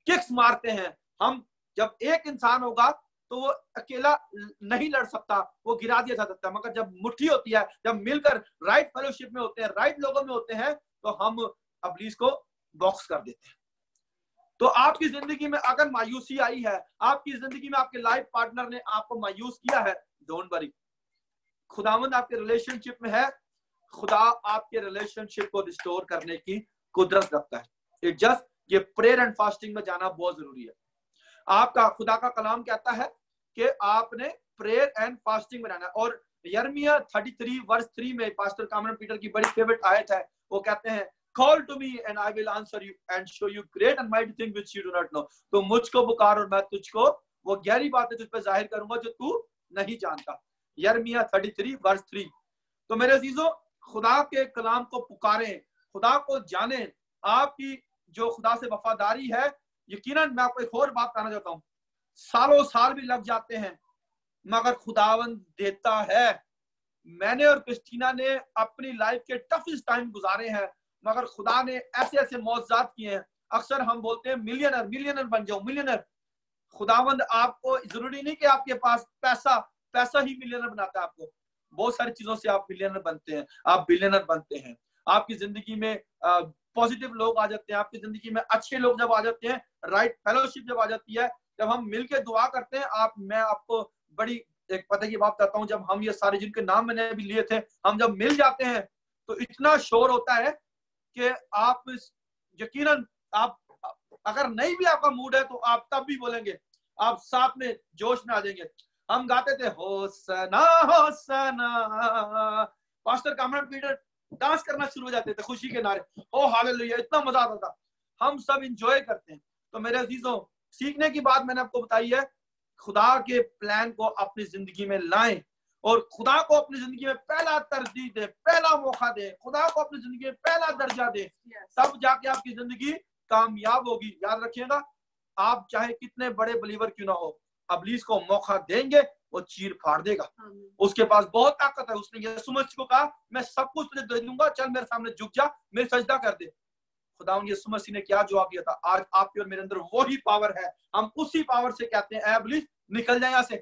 किक्स मारते हैं। हम जब एक इंसान होगा तो वो अकेला नहीं लड़ सकता, वो गिरा दिया जा सकता है। मगर जब मुट्ठी होती है, जब मिलकर राइट फेलोशिप में होते हैं, राइट लोगों में होते हैं, तो हम पुलिस को बॉक्स कर देते हैं। तो आपकी जिंदगी में अगर मायूसी आई है, आपकी जिंदगी में आपके लाइफ पार्टनर ने आपको मायूस किया है, डोंट वरी, खुदावंद आपके रिलेशनशिप में है। खुदा आपके रिलेशनशिप को रिस्टोर करने की कुदरत रखता है। इट जस्ट ये प्रेयर एंड फास्टिंग में जाना बहुत जरूरी है। आपका खुदा का कलाम कहता है कि आपने प्रेयर एंड फास्टिंग में रहना है। और यिर्मयाह 33 वर्स 3 में पास्टर कामरान पीटर की बड़ी फेवरेट आयत है, वो कहते हैं Call to me and I will answer you and show you great and mighty things which you do not know. तो मुझको पुकार और मैं तुझको वो गहरी बातें तुझ पे जाहिर करूंगा जो तू नहीं जानता। यिर्मयाह 33 वर्स 3। तो मेरे अजीजों, खुदा के कलाम को पुकारें, खुदा को जानें। आपकी जो खुदा से वफादारी है, यकीनन मैं आपको एक और बात कहना चाहता हूँ, सालों साल भी लग जाते हैं मगर खुदावंद देता है। मैंने और क्रिस्टीना ने अपनी लाइफ के टफेस्ट टाइम गुजारे हैं, मगर खुदा ने ऐसे ऐसे मौजज़ात किए हैं। अक्सर हम बोलते हैं मिलियनर मिलियनर बन जाओ, मिलियनर। खुदावंद आपको जरूरी नहीं कि आपके पास पैसा ही मिलियनर बनाता है आपको। बहुत सारी चीजों से आप मिलियनर बनते हैं, आप बिलियनर बनते हैं। आपकी जिंदगी में पॉजिटिव लोग आ जाते हैं, आपकी जिंदगी में अच्छे लोग जब आ जाते हैं, राइट फेलोशिप जब आ जाती है, जब हम मिलकर दुआ करते हैं। मैं आपको बड़ी एक पता की बात कहता हूँ, जब हम ये सारे जिनके नाम मैंने भी लिए थे, हम जब मिल जाते हैं तो इतना शोर होता है कि आप यकीनन, आप अगर नहीं भी आपका मूड है तो आप तब भी बोलेंगे, आप साथ में जोश में आ जाएंगे। हम गाते थे होसना होसना, पास्टर कामरान पीटर डांस करना शुरू हो जाते थे खुशी के नारे, ओ हालेलुया, इतना मजा आता था। हम सब इंजॉय करते हैं। तो मेरे अजीजों, सीखने की बात मैंने आपको बताई है, खुदा के प्लान को अपनी जिंदगी में लाएं और खुदा को अपनी जिंदगी में पहला तरजीह दे, पहला मौका दे, खुदा को अपनी जिंदगी में पहला दर्जा दे, तब जाके आपकी जिंदगी कामयाब होगी। याद रखिएगा, आप चाहे कितने बड़े बिलीवर क्यों ना हो, इब्लीस को मौका देंगे वो चीर फाड़ देगा। उसके पास बहुत ताकत है। उसने यीशु मसीह को कहा, मैं सब कुछ तुझे दे दूंगा, चल मेरे सामने झुक जा, मेरे सजदा कर दे। खुदावंद यीशु मसीह ने क्या जवाब दिया था? आज आपके और मेरे अंदर वही पावर है। हम उसी पावर से कहते हैं, इब्लीस निकल जाए यहाँ से,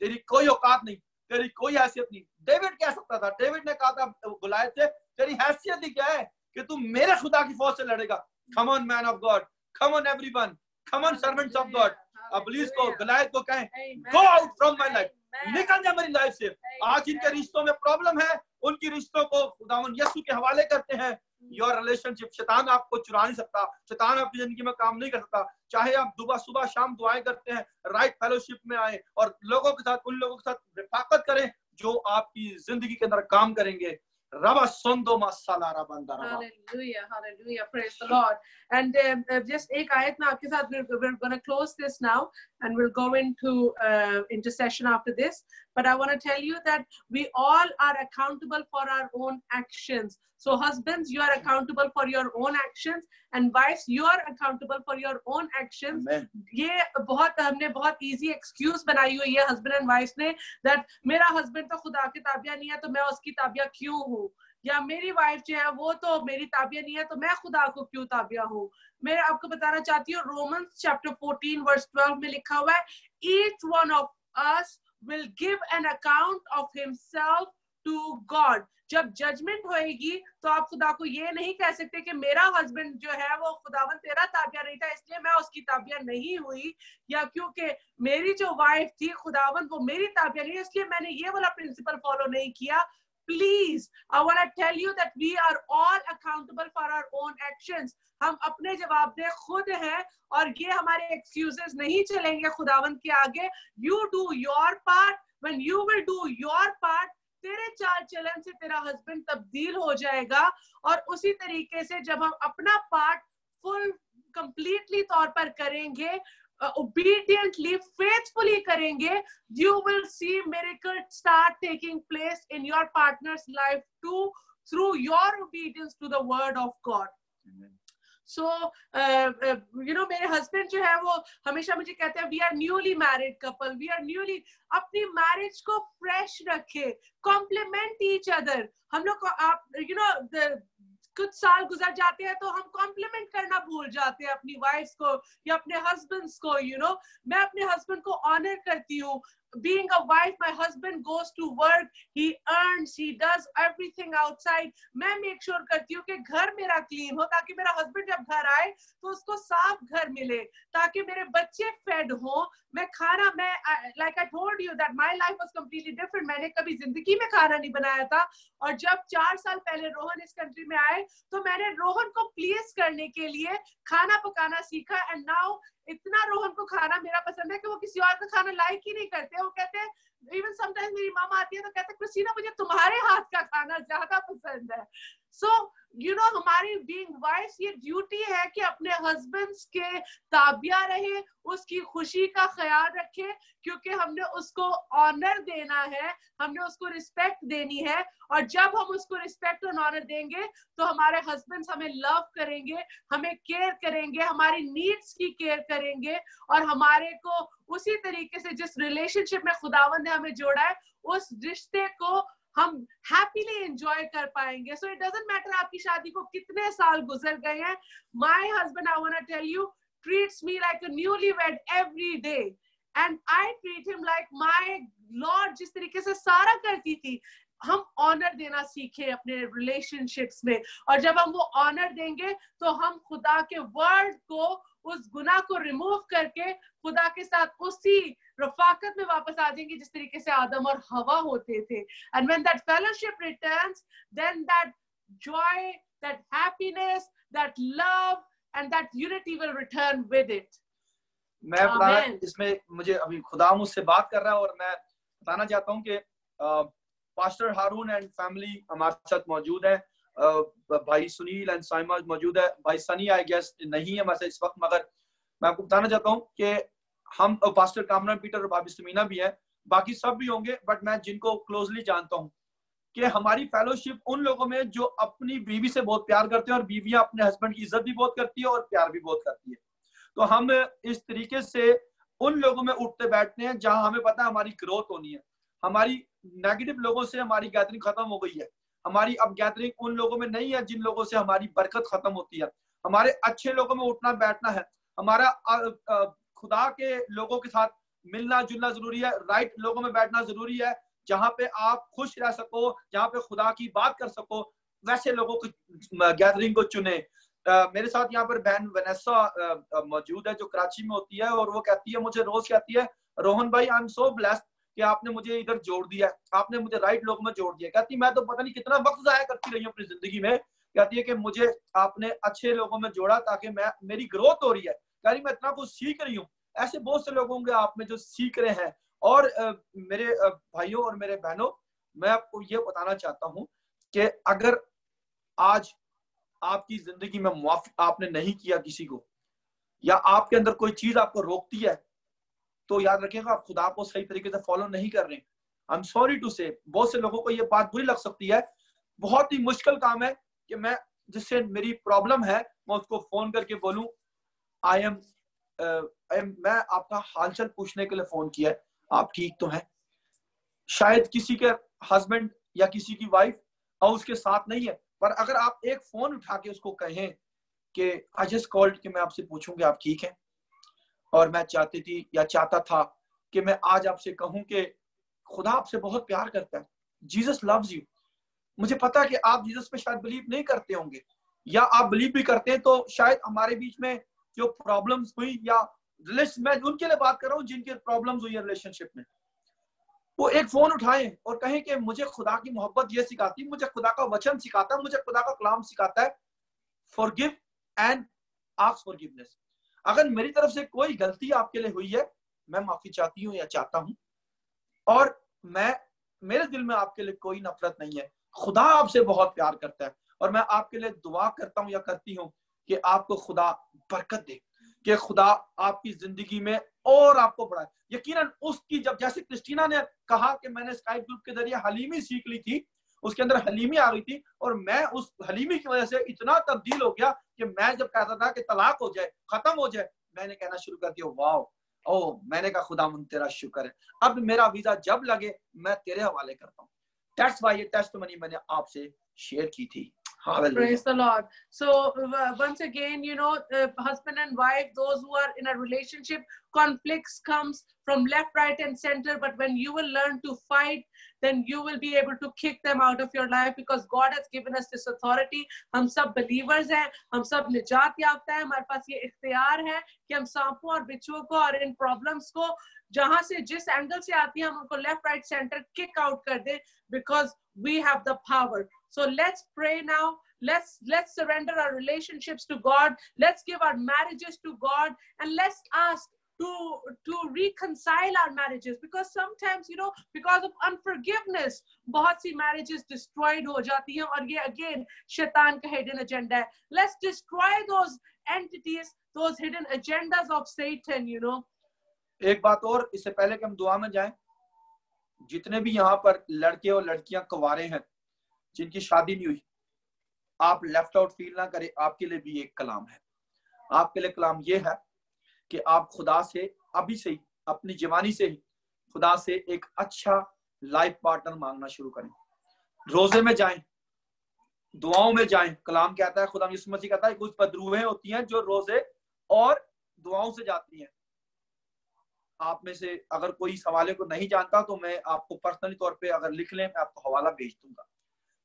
तेरी कोई औकात नहीं, तेरी कोई हैसियत नहीं। डेविड कह सकता था, डेविड ने कहा था गुलायत से, तेरी हैसियत ही क्या है, कि तू मेरे खुदा की फौज से लड़ेगा। Come on man of God, come on everyone, come on servants of God. इब्लीस को, गलायत को कहें, go out from my life, निकल जा मेरी लाइफ से। आज जिनके रिश्तों में प्रॉब्लम है, उनकी रिश्तों को खुदावन यीशु के हवाले करते हैं। योर रिलेशनशिप, शैतान आपको चुरा नहीं सकता, शैतान आपकी जिंदगी में काम नहीं कर सकता। चाहे आप सुबह शाम दुआएं करते हैं, राइट फेलोशिप में आए और लोगों के साथ, उन लोगों के साथ रिफाकत करें जो आपकी जिंदगी के अंदर काम करेंगे। रबा सोंदो मसाला रबंदा रबा। Hallelujah, hallelujah, praise the Lord. And just एक आयत में आपके साथ we're going to close this now and we'll go into intercession after this. But I want to tell you that we all are accountable for our own actions. So husbands, you are accountable for your own actions, and wives, you are accountable for your own actions. Amen. ये हमने बहुत easy excuse बनाई हुई है husband and wives ने, that मेरा husband तो खुदा की ताबिया नहीं है तो मैं उसकी ताबिया क्यों हूँ, या मेरी वाइफ जो है वो तो मेरी ताबिया नहीं है तो मैं खुदा को क्यों ताबिया हूँ। मैं आपको बताना चाहती हूँ, रोमन्स चैप्टर 14 वर्स 12 में लिखा हुआ है, each one of us will give an account of himself to God. जब जजमेंट होएगी तो आप खुदा को ये नहीं कह सकते कि मेरा हस्बैंड जो है वो खुदावन तेरा ताबिया नहीं था इसलिए मैं उसकी ताबिया नहीं हुई, या क्योंकि मेरी जो वाइफ थी खुदावन वो मेरी ताबिया नहीं इसलिए मैंने ये वाला प्रिंसिपल फॉलो नहीं किया। Please, I want to tell you that we are all accountable for our own actions. हम अपने जवाबदेह खुद हैं और ये हमारे excuses नहीं चलेंगे खुदावन के आगे। You do your part. When you will do your part, तेरे चाल चलन से तेरा हस्बैंड तब्दील हो जाएगा, और उसी तरीके से जब हम अपना पार्ट फुल कंप्लीटली तौर पर करेंगे, obediently, faithfully करेंगे, you will see miracle start taking place in your partner's life too through your obedience to the word of God. Amen. So, मेरे हस्बैंड जो है वो हमेशा मुझे कहते हैं, we are newly married couple, we are newly, अपनी marriage को फ्रेश रखे, compliment each other. हम लोग को आप कुछ साल गुजर जाते हैं तो हम कॉम्प्लीमेंट करना भूल जाते हैं अपनी वाइफ्स को या अपने हस्बैंड्स को। मैं अपने हस्बैंड को ऑनर करती हूँ। Being a wife, my husband goes to work, he earns, he does everything outside. मैं make sure करती हूँ कि घर मेरा clean हो ताकि मेरा husband जब घर आए तो उसको साफ घर मिले, ताकि मेरे बच्चे fed हो। मैं खाना, like I told you that my life was completely different. मैंने कभी जिंदगी में खाना नहीं बनाया था, और जब 4 साल पहले रोहन इस कंट्री में आए तो मैंने रोहन को प्लीज करने के लिए खाना पकाना सीखा। एंड नाउ इतना रोहन को खाना मेरा पसंद है कि वो किसी और का खाना लाइक ही नहीं करते। वो कहते हैं, इवन समटाइम्स मेरी मामा आती है तो कहते हैं, क्रिस्टीना मुझे तुम्हारे हाथ का खाना ज्यादा पसंद है। सो हमारी बीइंग वाइफ्स ये ड्यूटी है कि अपने हस्बैंड्स के ताबिया रहे, उसकी खुशी का ख्याल रखे, क्योंकि हमने उसको ऑनर देना है, हमने उसको रिस्पेक्ट देनी है। और जब हम उसको रिस्पेक्ट और ऑनर देंगे तो हमारे हस्बैंड्स हमें लव करेंगे, हमें केयर करेंगे, हमारी नीड्स की केयर करेंगे, और हमारे को उसी तरीके से जिस रिलेशनशिप में खुदावंद ने हमें जोड़ा है उस रिश्ते को हम हैप्पीली एंजॉय कर पाएंगे। सो इट डजंट मैटर आपकी शादी को कितने साल गुजर गए हैं। My husband, I want to tell you, treats me like a newlywed every day, and I treat him like my lord. जिस तरीके से सारा करती थी, हम ऑनर देना सीखे अपने रिलेशनशिप्स में, और जब हम वो ऑनर देंगे तो हम खुदा के वर्ड को, उस गुनाह को रिमूव करके खुदा के साथ उसी रफाकत में वापस आ जाएंगे जिस तरीके से आदम और हवा होते थे। And when that fellowship returns, then that joy, that happiness, that love and that unity will return with it. मैं बताना, इसमें मुझे अभी खुदा मुझसे बात कर रहा है और मैं बताना चाहता हूँ कि पास्टर हारून एंड फैमिली हमारे साथ मौजूद है। भाई सुनील एंड साइमा मौजूद है। भाई सनी आई गेस नहीं है वैसे इस वक्त, मगर मैं आपको बताना चाहता हूँ कि हम पास्टर कामरान पीटर और भाभी सुमीना भी है, बाकी सब भी होंगे, बट मैं जिनको क्लोजली जानता हूँ कि हमारी फेलोशिप उन लोगों में जो अपनी बीवी से बहुत प्यार करते हैं और बीवियां अपने हस्बैंड की इज्जत भी बहुत करती है और प्यार भी बहुत करती है। तो हम इस तरीके से उन लोगों में उठते बैठते हैं जहां हमें पता है हमारी ग्रोथ होनी है। हमारी नेगेटिव लोगों से हमारी गैदरिंग खत्म हो गई है। हमारी अब गैदरिंग उन लोगों में नहीं है जिन लोगों से हमारी बरकत खत्म होती है। हमारे अच्छे लोगों में उठना बैठना है। हमारा खुदा के लोगों के साथ मिलना जुलना जरूरी है। राइट लोगों में बैठना जरूरी है, जहां पे आप खुश रह सको, जहां पे खुदा की बात कर सको। वैसे लोगों की गैदरिंग को चुने। मेरे साथ यहाँ पर बहन वनेसा मौजूद है जो कराची में होती है, और वो कहती है, मुझे रोज कहती है, रोहन भाई आई एम सो ब्लेस्ड कि आपने मुझे इधर जोड़ दिया, आपने मुझे राइट लोगों में जोड़ दिया। कहती मैं तो पता नहीं कितना वक्त जाया करती रही हूँ अपनी जिंदगी में, कहती है कि मुझे आपने अच्छे लोगों में जोड़ा ताकि मेरी ग्रोथ हो रही है, कह रही मैं इतना कुछ सीख रही हूँ। ऐसे बहुत से लोग होंगे आप में जो सीख रहे हैं। और मेरे भाइयों और मेरे बहनों, मैं आपको ये बताना चाहता हूँ कि अगर आज आपकी जिंदगी में मुआफ आपने नहीं किया किसी को, या आपके अंदर कोई चीज आपको रोकती है, तो याद रखिएगा आप खुदा को सही तरीके से फॉलो नहीं कर रहे। आई एम सॉरी टू से, बहुत से लोगों को ये बात बुरी लग सकती है। बहुत ही मुश्किल काम है कि मैं जिससे मेरी प्रॉब्लम है मैं उसको फोन करके बोलूं मैं आपका हालचाल पूछने के लिए फोन किया है, आप ठीक तो हैं। शायद किसी के हस्बैंड या किसी की वाइफ और उसके साथ नहीं है, पर अगर आप एक फोन उठा के उसको कहें कि आई जस्ट कॉल्ड कि मैं आपसे पूछूं कि आप ठीक हैं, और मैं चाहती थी या चाहता था कि मैं आज आपसे कहूं कि खुदा आपसे बहुत प्यार करता है, जीसस लव्स यू। मुझे पता है कि आप जीसस पे शायद बिलीव नहीं करते होंगे, या आप बिलीव भी करते हैं तो शायद हमारे बीच में जो प्रॉब्लम्स हुई, या मैं उनके लिए बात कर रहा हूँ जिनकी प्रॉब्लम्स हुई है रिलेशनशिप में, वो एक फोन उठाएं और कहें कि मुझे खुदा की मोहब्बत ये सिखाती, मुझे खुदा का वचन सिखाता, मुझे खुदा का कलाम सिखाता है, फॉरगिव एंड आस्क फॉरगिवनेस। अगर मेरी तरफ से कोई गलती आपके लिए हुई है, मैं माफी चाहती हूँ या चाहता हूँ, और मेरे दिल में आपके लिए कोई नफरत नहीं है। खुदा आपसे बहुत प्यार करता है, और मैं आपके लिए दुआ करता हूँ या करती हूँ कि आपको खुदा बरकत दे, कि खुदा आपकी जिंदगी में और आपको बढ़ाए। यकीनन उसकी जब, जैसे क्रिस्टीना ने कहा कि मैंने स्काइप ग्रुप के जरिए हलीमी सीख ली थी, उसके अंदर हलीमी आ गई थी, और मैं उस हलीमी की वजह से इतना तब्दील हो गया कि मैं जब कहता था कि तलाक हो जाए, खत्म हो जाए, मैंने कहना शुरू कर दिया वाओ, ओ मैंने कहा खुदावंद तेरा शुक्र है, अब मेरा वीजा जब लगे मैं तेरे हवाले करता हूँ। दैट्स व्हाई ये टेस्टिमनी मैंने आपसे शेयर की थी। Hallelujah. Praise the Lord. So once again, you know, husband and wife, those who are in a relationship, conflicts comes from left, right, and center. But when you will learn to fight, then you will be able to kick them out of your life, because God has given us this authority. हम सब believers हैं, हम सब निजात याफ्ता हैं, हमारे पास ये इख्तियार है कि हम सांपों और बिच्छुओं को और इन प्रॉब्लम्स को जहां से जिस एंगल से आती है हम उनको left, right, centre kick out कर दें, because we have the power. So let's pray now. Let's surrender our relationships to God. Let's give our marriages to God, and let's ask to reconcile our marriages, because sometimes, you know, because of unforgiveness बहुत सी marriages destroyed हो जाती हैं, और ये again शैतान का hidden agenda है. Let's destroy those entities, those hidden agendas of Satan, you know. एक बात और, इससे पहले कि हम दुआ में जाएं, जितने भी यहाँ पर लड़के और लड़कियां कुंवारे हैं जिनकी शादी नहीं हुई, आप लेफ्ट आउट फील ना करें। आपके लिए भी एक कलाम है। आपके लिए कलाम ये है कि आप खुदा से अभी से ही, अपनी जवानी से ही खुदा से एक अच्छा लाइफ पार्टनर मांगना शुरू करें। रोजे में जाएं, दुआओं में जाएं। कलाम कहता है, खुदा यीशु मसीह कहता है, कुछ बदरूहें होती हैं जो रोजे और दुआओं से जाती हैं। आप में से अगर कोई इस हवाले को नहीं जानता तो मैं आपको पर्सनली तौर पे अगर लिख लें, मैं आपको हवाला भेज दूंगा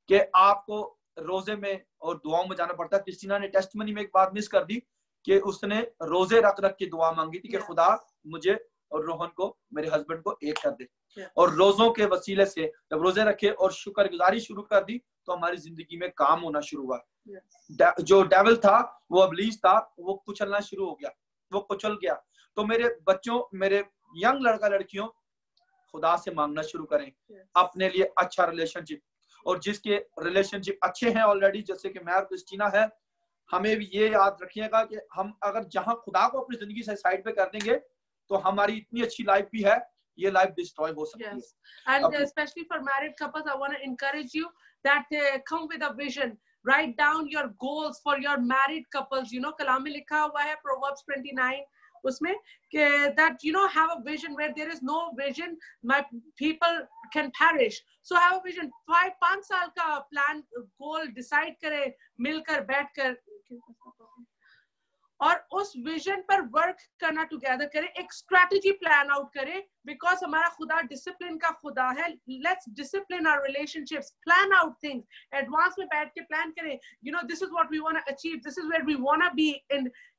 कि आपको रोजे में और दुआओं में जाना पड़ता है। क्रिस्टीना ने टेस्टिमनी में एक बात मिस कर दी कि उसने रोजे रख के दुआ मांगी थी कि खुदा मुझे और रोहन को, मेरे हस्बैंड को एक कर दे। और रोजों के वसीले से जब रोजे रखे और शुक्रगुजारी शुरू कर दी तो हमारी जिंदगी में काम होना शुरू हुआ। जो डेविल था, वो इब्लीस था, वो कुचलना शुरू हो गया, वो कुचल गया। तो मेरे बच्चों, मेरे यंग लड़का लड़कियों, खुदा से मांगना शुरू करें अपने लिए अच्छा रिलेशनशिप। और जिसके रिलेशनशिप अच्छे हैं ऑलरेडी, जैसे कि मैं और क्रिस्टीना है, हमें भी ये याद रखिएगा कि हम अगर जहां खुदा को अपनी जिंदगी से साइड पे कर देंगे तो हमारी इतनी अच्छी लाइफ भी है, ये लाइफ डिस्ट्रॉय हो सकती है। And especially for married couples, I want to encourage you that come with a vision. Write down your goals for your married couples. You know, कलाम में लिखा हुआ है Proverbs 29 उसमें कि that, you know, have a vision. Where there is no vision, my people can perish. So have a vision. 5 साल का plan, goal decide करें मिलकर बैठकर, और उस विजन पर वर्क करना टुगेदर करें, एक स्ट्रेटजी प्लान आउट करें, बिकॉज हमारा खुदा डिसिप्लिन का खुदा है। Let's discipline our relationships, plan out things, advance में बैठ के प्लान करें, you know this is what we want to achieve, this is where we want to be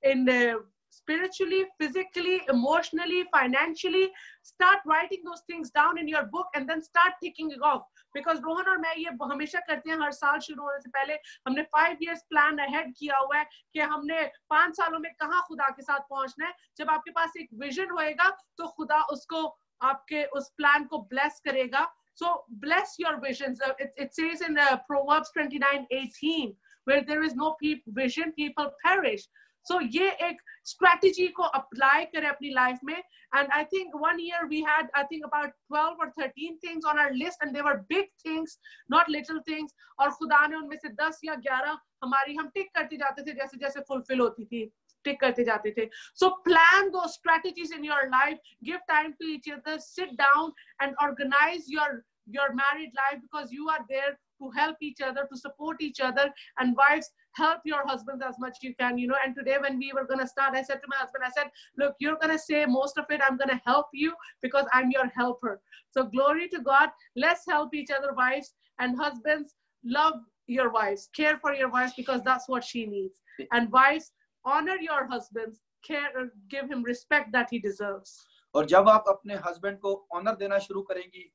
in spiritually, physically, emotionally, financially. Start writing those things down in your book and then start ticking it off. Because Rohan और मैं ये हमेशा करते हैं, हर साल शुरू होने से पहले हमने 5 years plan ahead किया हुआ है कि हमने 5 सालों में कहाँ खुदा के साथ पहुंचना है। जब आपके पास एक विजन होएगा तो खुदा उसको आपके उस प्लान को ब्लेस करेगा। So bless your visions. It says in Proverbs 29:18 where there is no vision, people perish. So ये एक strategy को apply करें अपनी life में। And I think one year we had, I think about 12 or 13 things on our list, and they were big things, not little things. और खुदा ने उनमें से 10 या 11 हमारी हम टिक करते जाते थे, जैसे जैसे fulfill होती थी टिक करते जाते थे। So plan those strategies in your life, give time to each other, sit down and organize your married life, because you are there to help each other, to support each other. And wives, help your husbands as much you can, you know. And today when we were going to start, I said to my husband, I said, look, you're going to say most of it, I'm going to help you because I'm your helper. So glory to God. Let's help each other, wives, and husbands, love your wives, care for your wives, because that's what she needs. And wives, honor your husbands, care, give him respect that he deserves. और जब आप अपने husband को honour देना शुरू करेंगी,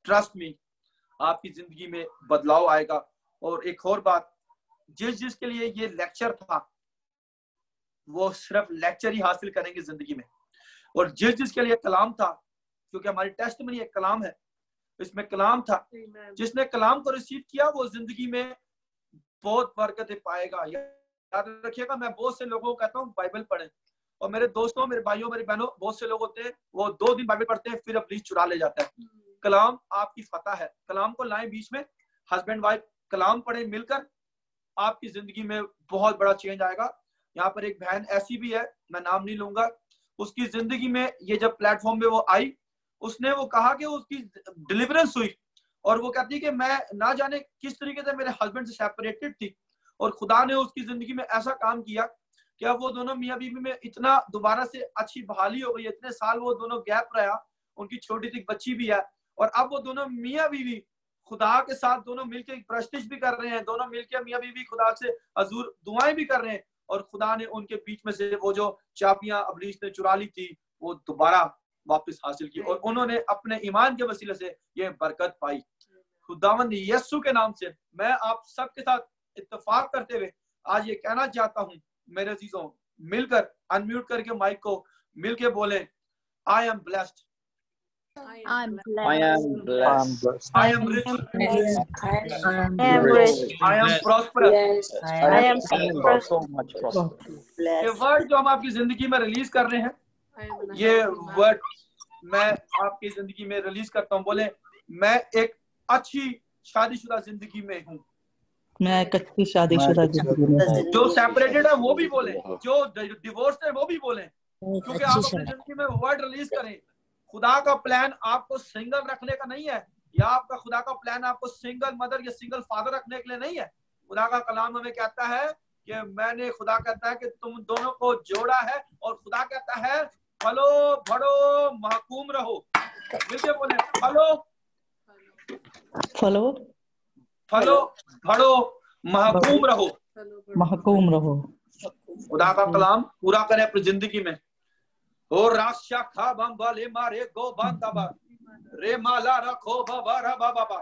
trust me, आपकी जिंदगी में बदलाव आएगा। और एक और बात, जिसके लिए ये लेक्चर था वो सिर्फ लेक्चर ही हासिल करेंगे जिंदगी में, और जिसके लिए कलाम था, क्योंकि हमारी टेस्टमनी एक कलाम है, इसमें कलाम था, जिसने कलाम को रिसीव किया वो जिंदगी में बहुत बरकतें पाएगा। याद रखिएगा, मैं बहुत से लोगों को कहता हूँ बाइबल पढ़ें, और मेरे दोस्तों, मेरे भाइयों, मेरी बहनों, बहुत से लोग होते हैं वो 2 दिन बाइबल पढ़ते हैं फिर अपनी चुरा ले जाता है। कलाम आपकी फतह है, कलाम को लाएं बीच में, हस्बैंड वाइफ कलाम पढ़े मिलकर, आपकी जिंदगी में बहुत बड़ा चेंज आएगा। यहाँ पर एक बहन ऐसी भी है, मैं नाम नहीं लूंगा, उसकी जिंदगी में ये जब प्लेटफॉर्म में वो आई, उसने वो कहा कि उसकी डिलीवरेंस हुई, और वो कहती है कि मैं ना जाने किस तरीके से मेरे हस्बैंड से सेपरेटेड थी, और खुदा ने उसकी जिंदगी में ऐसा काम किया कि अब वो दोनों मियाँ बीवी में इतना दोबारा से अच्छी बहाली हो गई। इतने साल वो दोनों गैप रहा, उनकी छोटी सी बच्ची भी है, और अब वो दोनों मियाँ बीवी खुदा के साथ दोनों मिलकर प्रस्तिश भी कर रहे हैं, दोनों मिलकर मियाँ बीवी खुदा से हजूर दुआएं भी कर रहे हैं, और खुदा ने उनके बीच में से वो जो चाबियां अबलीस ने चुरा ली थी वो दोबारा वापस हासिल की, और उन्होंने अपने ईमान के वसीले से ये बरकत पाई। खुदावंद यीशु के नाम से मैं आप सबके साथ इत्तेफाक करते हुए आज ये कहना चाहता हूँ, मेरे अजीजों, मिलकर अनम्यूट करके माइक को मिलके बोले, I am blessed, I am I am blessed. I am rich, I am rich. I am prosperous। I am so much prosperous। ये वर्ड जो हम आपकी जिंदगी में रिलीज कर रहे हैं, ये वर्ड मैं आपकी जिंदगी में रिलीज करता हूँ। बोले, मैं एक अच्छी शादीशुदा जिंदगी में हूँ। मैं एक अच्छी शादीशुदा जिंदगी में। जो सेपरेटेड है वो भी बोले, जो डिवोर्स है वो भी बोले, क्योंकि आप अपनी जिंदगी में वर्ड रिलीज करें। खुदा का प्लान आपको सिंगल रखने का नहीं है, या आपका खुदा का प्लान आपको सिंगल मदर या सिंगल फादर रखने के लिए नहीं है। खुदा का कलाम हमें कहता है कि मैंने, खुदा कहता है कि तुम दोनों को जोड़ा है, और खुदा कहता है फलो बढ़ो महकूम रहो। मिलके बोले, फलो फलो फलो बढ़ो महकूम रहो, महकूम रहो। खुदा का कलाम पूरा करें अपनी जिंदगी में। ओ राक्षा खा बम वाले मारे गो बंदा रे माला रखो बाबा रा बाबा।